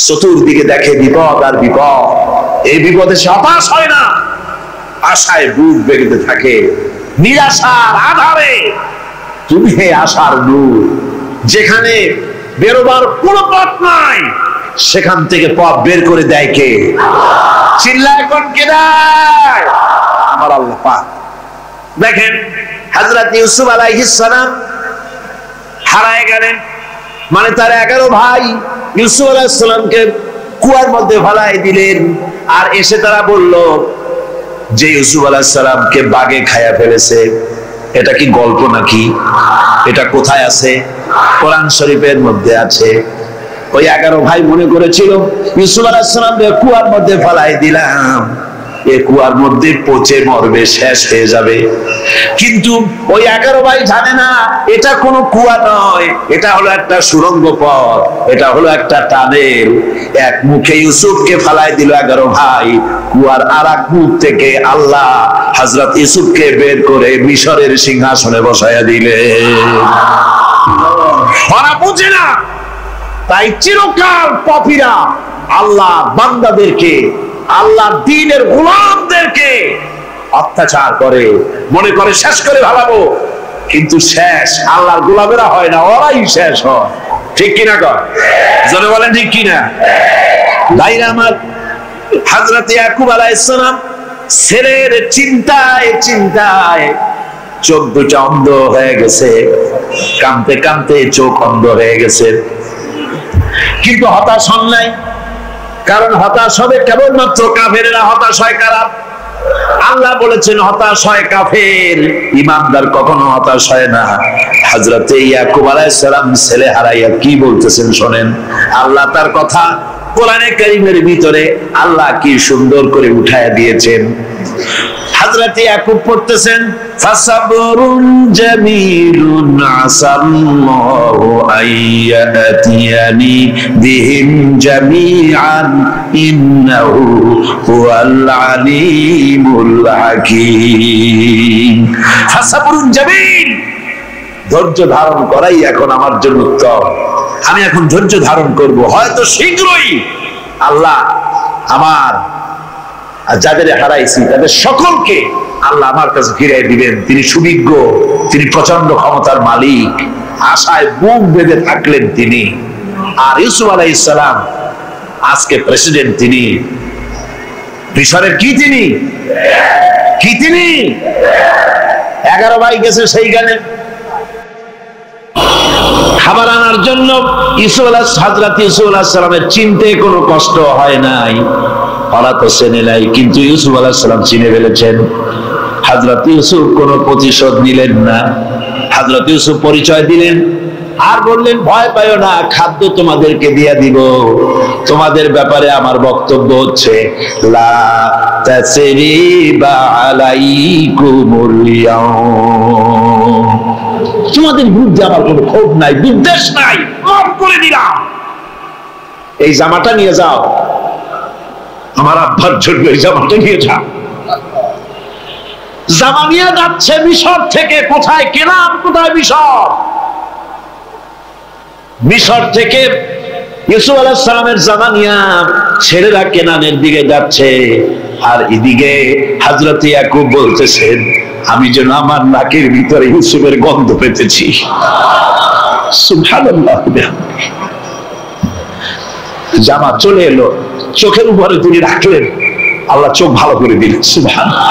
চতুর্দিকে দেখে বিপদ আর বিপদ, এই বিপদে সে হতাশ হয় না, আশায় বুক বেঁধে থাকে। নিরাশার আধারে তুমি হে আশার নূর, যেখানে বেরোবার কোনো পথ নাই সেখান থেকে পথ বের করে দেয় কে? চিল্লায় কোন কে দেয়? আমার আল্লাহ পাক। দেখেন হযরত ইউসুফ আলাইহিস সালাম হারায় গেলেন, মানে তার 11 ভাই ইউসুফ আলাইহিস সালামকে কুয়ার মধ্যে ফেলাই দিলেন। আর এসে তারা বলল যে ইউসুফ আলাইহিস সালামকে বাঘে খায়া ফেলেছে। এটা কি গল্প নাকি? এটা কোথায় আছে? কোরআন শরীফের মধ্যে আছে। ওই 11 ভাই মনে করেছিল ইউসুফ আলাইহিস সালামকে কুয়ার মধ্যে ফেলাই দিলাম, এই কুয়ার মধ্যে পচে মরবে, শেষ হয়ে যাবে। কিন্তু ওই 11 ভাই জানে না এটা কোনো কুয়া নয়, এটা হলো একটা সুড়ঙ্গ পথ, এটা হলো একটা টানেল। এক মুখে ইউসুফকে ফেলাই দিল 11 ভাই, কুয়ার আরেক মুখ থেকে আল্লাহ হযরত ইউসুফকে বের করে মিশরের সিংহাসনে বসায়া দিলেন। ওরা বুঝে না, তাই চিরকাল পাপীরা আল্লাহ বান্দাদেরকে, আল্লাহ দ্বীনের গোলামদেরকে অত্যাচার করে, মনে করে শেষ করে ভালাবো, কিন্তু শেষ আল্লাহর গোলামেরা হয় না, ওরাই শেষ হয়। ঠিক কিনা কর? জোরে বলেন ঠিক কিনা? ভাইরা আমার, হযরত ইয়াকুব আলাইহিস সালাম ছেলের চিন্তায় চিন্তায় চোখ দুটো অন্ধ হয়ে গেছে, কাঁদতে কাঁদতে চোখ অন্ধ হয়ে গেছে। কিন্তু হতাশ হন নাই, কারণ হতাশ হবে কেবলমাত্র কাফেরেরা। হতাশ হয় কারা? আল্লাহ বলেছেন হতাশ হয় কাফের, ইমানদার কখনো হতাশ হয় না। হযরত ইয়াকুব আলাইহিস সালাম ছেলে হারাইয়া কি বলতেছেন শোনেন। আল্লাহ তার কথা কোরআনে কারীমের ভিতরে আল্লাহ কি সুন্দর করে উঠায়া দিয়েছেন। হযরত ইয়াকুব পড়তেছেন, ফাসাবরুন জামিলুন আসাল্লাহু আইয়াতিয়ানি বিহিম জামিআন ইন্নাহু হুয়াল আলিমুল হাকীম। ফাসাবরুন জামিল, ধৈর্য ধারণ করাই এখন আমার জন্য উত্তম। আমি এখন ধৈর্য ধারণ করব, হয়তো শীঘ্রই আল্লাহ আমার যাদের হারাইছি তাদের সকলকে আল্লাহ আমার কাছে ফিরিয়ে দিবেন। তিনি সুবিজ্ঞ, তিনি প্রচন্ড ক্ষমতার মালিক। আশায় বুক বেঁধে থাকলেন তিনি। আর ইউসুফ আলাইহিস সালাম আজকে প্রেসিডেন্ট, তিনি মিশরের কি? তিনি কি? তিনি 11 ভাই গেছে সেইখানে খাবার আনার জন্য। হযরত ইউসুফ আলাইহিস সালামের চিনতে কোনো কষ্ট হয় নাই, ওরা তো চেনে নাই, কিন্তু ইউসুফ আলাইহিস সালাম চিনে ফেলেছেন। হযরত ইউসুফ কোনো প্রতিশোধ নিলেন না। হযরত ইউসুফ পরিচয় দিলেন আর বললেন, ভয় পাইও না, খাদ্য তোমাদেরকে দিয়ে দিব। তোমাদের ব্যাপারে আমার বক্তব্য হচ্ছে লা তাসরিবা আলাইকুমুল ইয়াউম, তোমাদের বিরুদ্ধে আমার কোনো ক্ষোভ নাই, বিদ্বেষ নাই, মাফ করে দিলাম। এই জামাটা নিয়ে যাও, আমার আব্বার জন্য এই জামাটা নিয়ে যাও। জামা নিয়ে যাচ্ছে মিশর থেকে। কোথায় কেনাম? কোথায়? মিশর। মিশর থেকে ইউসুফ আলাইহিস সালামের জামানিয়া ছেলেরা কেনানের দিকে যাচ্ছে, আর এদিকে হযরত ইয়াকুব বলতেছেন আমি যেন আমার নাকের ভিতরে ইউসুফের গন্ধ পেতেছি। সুবহানাল্লাহ। জামা চলে এলো, চোখের উপরে তিনি রাখলেন, আল্লাহ চোখ ভালো করে দিলেন। সুবহানাল্লাহ।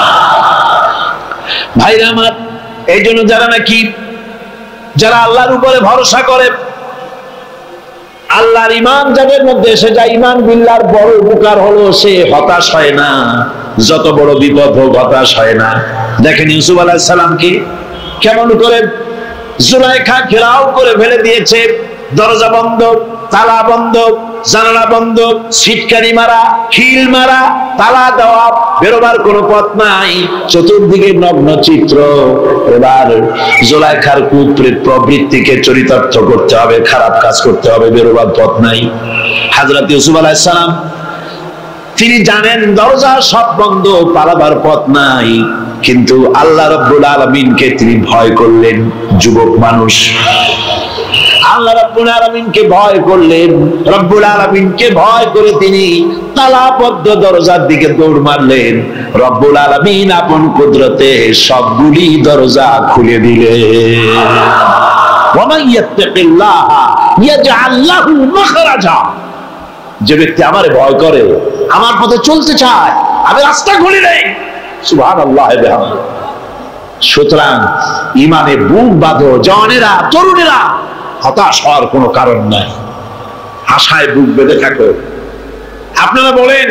ভাইরা আমার, এই জন্য যারা আল্লাহর উপরে ভরসা করে, আল্লাহর ঈমান যাদের মধ্যে এসে যায়, ঈমান বিল্লাহর বড় উপকার হলো সে হতাশ হয় না, যত বড় বিপদ হোক হতাশ হয় না। দেখেন ইউসুফ আলাইহিস সালামকে কেমন করে জুলাইখা ঘেরাও করে ফেলে দিয়েছে, দরজা বন্ধ, তালা বন্ধ, জানালা বন্ধ, সিটকারি মারা, খিল মারা, তালা দেওয়া, বেরোবার কোনো পথ নাই, চতুর্দিকে নগ্ন চিত্র। এবার জুলাইখার কুপ্রেত প্রবৃত্তিকে চরিতার্থ করতে হবে, খারাপ কাজ করতে হবে, বেরোবার পথ নাই। হযরত ইউসুফ আলাইহিস সালাম তিনি জানেন দরজা সব বন্ধ, পালাবার পথ নাই, কিন্তু আল্লাহ রাব্বুল আলামিনকে তিনি ভয় করলেন। যুবক মানুষ আল্লাহ রাব্বুল আলামিনকে ভয় করলেন, রব্বুল আলামিনকে ভয় করে তিনি তালাবদ্ধ দরজার দিকে দৌড় মারলেন। রব্বুল আলামিন আপন কুদরতে সবগুলি দরজা খুলে দিলেন। ওয়া মান ইয়াত্তাকিল্লাহা ইয়াজআল লাহু মাখরাজা। যে ব্যক্তি আমারে ভয় করে, আমার পথে চলতে চায়, আমি রাস্তা খুলে দেই। সুবহানাল্লাহ। সুতরাং ঈমানে বুক বাঁধো, জওয়ানেরা, তরুণেরা, হতাশ হওয়ার কোনো কারণ নাই, আশায় বুক বেঁধে থাকো। আপনারা বলেন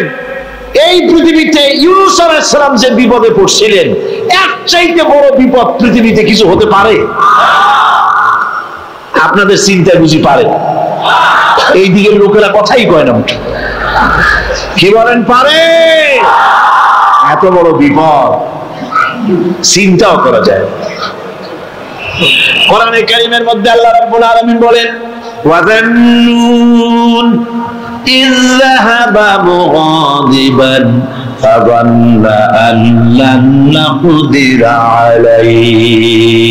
এই পৃথিবীতে ইউনূস আলাইহিস সালাম যে বিপদে পড়ছিলেন, এর চাইতে বড় বিপদ পৃথিবীতে কিছু হতে পারে? আপনাদের চিন্তা বুঝি পারে? এই দিকের লোকেরা কথাই কয় না, কি বলেন পারে? এত বড় বিপদ চিন্তাও করা যায়। কোরআনে কারীমের মধ্যে আল্লাহ রাব্বুল আলামিন বলেন ওয়াযান্নুন ইয যাহাবা মুগাদিবান ফাযান্না আন লান নাকদিরা আলাইহি।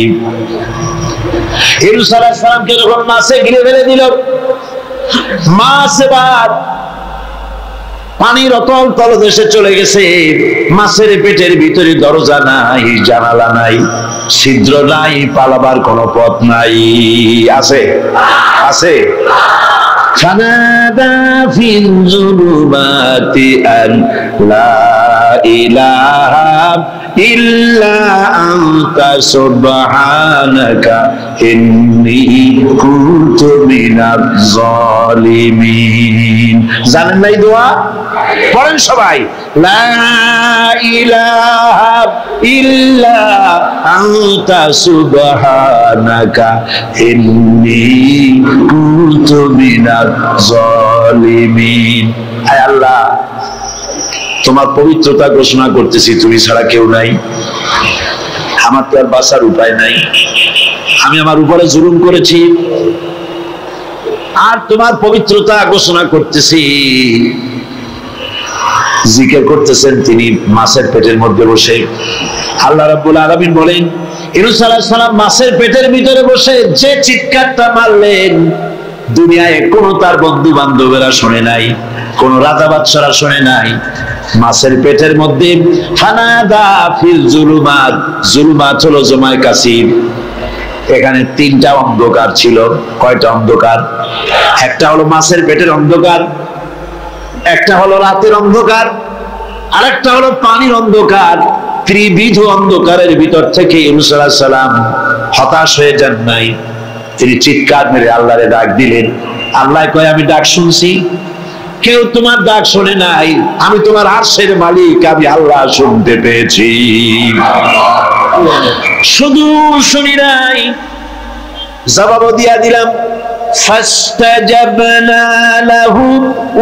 ইউনূস আলাইহিস সালামকে যখন মাছে ঘিরে ফেলে দিল, মাছ এবার পানির অতল তলদেশে চলে গেছে। মাছের পেটের ভিতরে দরজা নাই, জানালা নাই, ছিদ্র নাই, পালাবার কোনো পথ নাই। আছে? আছে? ফানাদা ফিল যুলুমাতি আন লা ইলাহা ইল্লা আনতা সুবহানাকা ইন্নী কুনতু মিনাজ জালিমিন। জানেন না এই দোয়া? পড়েন সবাই। লা ইলাহা ইল্লা আনতা সুবহানাকা ইন্নী কুনতু মিনাজ জালিমিন। আয় আল্লাহ, তোমার পবিত্রতা ঘোষণা করতেছি, তুমি ছাড়া কেউ নাই, আমার তো আর বাঁচার উপায় নাই, আমি আমার উপরে জুলুম করেছি, আর তোমার পবিত্রতা ঘোষণা করতেছি। জিকির করতেছেন তিনি মাছের পেটের মধ্যে বসে। আল্লাহ রাব্বুল আলামিন বলেন ইউনূস আলাইহিস সালাম মাছের পেটের ভিতরে বসে যে চিৎকারটা মারলেন, দুনিয়ায় কোন তার বন্ধু বান্ধবেরা শুনে নাই, কোন রাজা বাদশারা শুনে নাই। মাছের পেটের মধ্যে ফানাদা ফিল যুলুমাত, যুলুমাত হলো জমায় কাসির। এখানে তিনটা অন্ধকার ছিল। কয়টা অন্ধকার? একটা হলো মাছের পেটের অন্ধকার, একটা হলো রাতের অন্ধকার, আরেকটা হলো পানির অন্ধকার। ত্রিবিধ অন্ধকারের ভিতর থেকে ইউনূস আলাইহিস সালাম হতাশ হয়ে যান নাই, তিনি চিৎকার মেরে আল্লাহরে ডাক দিলেন। আল্লাহ কয় আমি ডাক শুনছি, কেউ তোমার ডাক শোনে নাই, আমি তোমার আরশের মালিক, আমি আল্লাহ শুনতে পেয়েছি। শুধু শুনি নাই, জবাবও দিয়া দিলাম। فاستجبنا له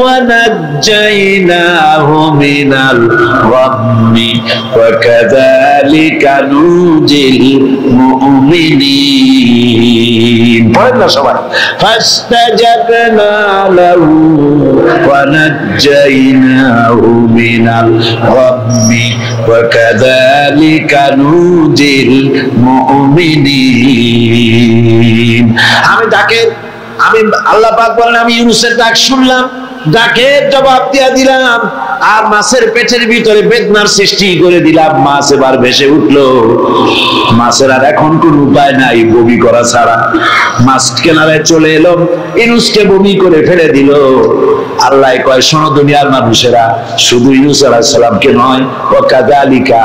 ونجيناه من الغم وكذلك ننجي المؤمنين. فاستجبنا له ونجيناه من الغم وكذلك ننجي المؤمنين. আমি ডাকে আমি আল্লাহ পাক বলেন আমি ইউনূসের ডাক শুনলাম, ডাকের জবাব দিয়া দিলাম, আর মাছের পেটের ভিতরে বেদনার সৃষ্টি করে দিলাম। মাছ এবার ভেসে উঠলো। মাছের আর এখন কোন উপায় নাই বমি করা ছাড়া। মাছ কেনারায় চলে এলো, ইউনূসকে বমি করে ফেলে দিল। আল্লাহ কয়, শোনো দুনিয়ার মানুষেরা, শুধু ইউনূস আলাইহিস সালামকে নয়, ওয়াকাযালিকা,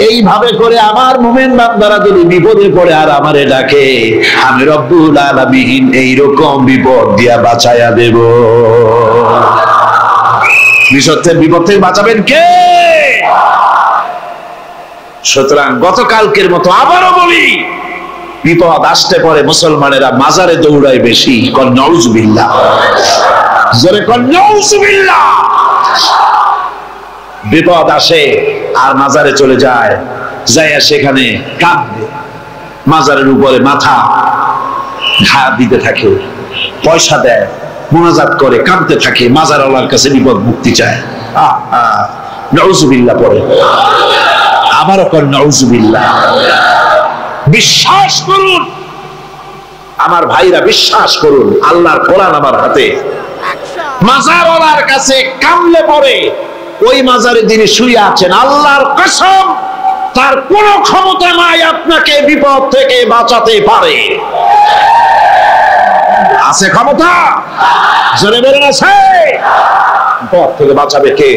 এইভাবে করে আমার মুমিন বান্দারা যদি বিপদে পড়ে আর আমারে ডাকে, আমি রব্বুল আলামিন এইরকম বিপদ দিয়া বাঁচায়া দেব। বিপদ থেকে বাঁচাবেন কে? সুতরাং গতকালকের মতো আবারও বলি, বিপদ আসতে পরে মুসলমানেরা মাজারে দৌড়ায় বেশি। কন নাউযুবিল্লাহ, জোরে কন নাউযুবিল্লাহ। বিপদ আসে আর মাজারে চলে যায়, যাইয়া সেখানে কাঁদবে, মাজারের উপরে মাথা ঘা দিতে থাকে, পয়সা দেয়, মুনাজাত করে, কাঁদতে থাকে, মাজারওয়ালার কাছে বিপদ মুক্তি চায়। নাউযুবিল্লাহ পড়ে, আবারও কর নাউযুবিল্লাহ। বিশ্বাস করুন আমার ভাইরা, বিশ্বাস করুন, আল্লাহর কোরআন আমার হাতে। মাজারওয়ালার কাছে কামলে পড়ে, ওই মাজারে যিনি শুয়ে আছেন, আল্লাহর কসম তার কোন ক্ষমতা নাই আপনাকে বিপদ থেকে বাঁচাতে পারে। আছে ক্ষমতা? জোরে বলেন আছে? বিপদ থেকে বাঁচাবে কে?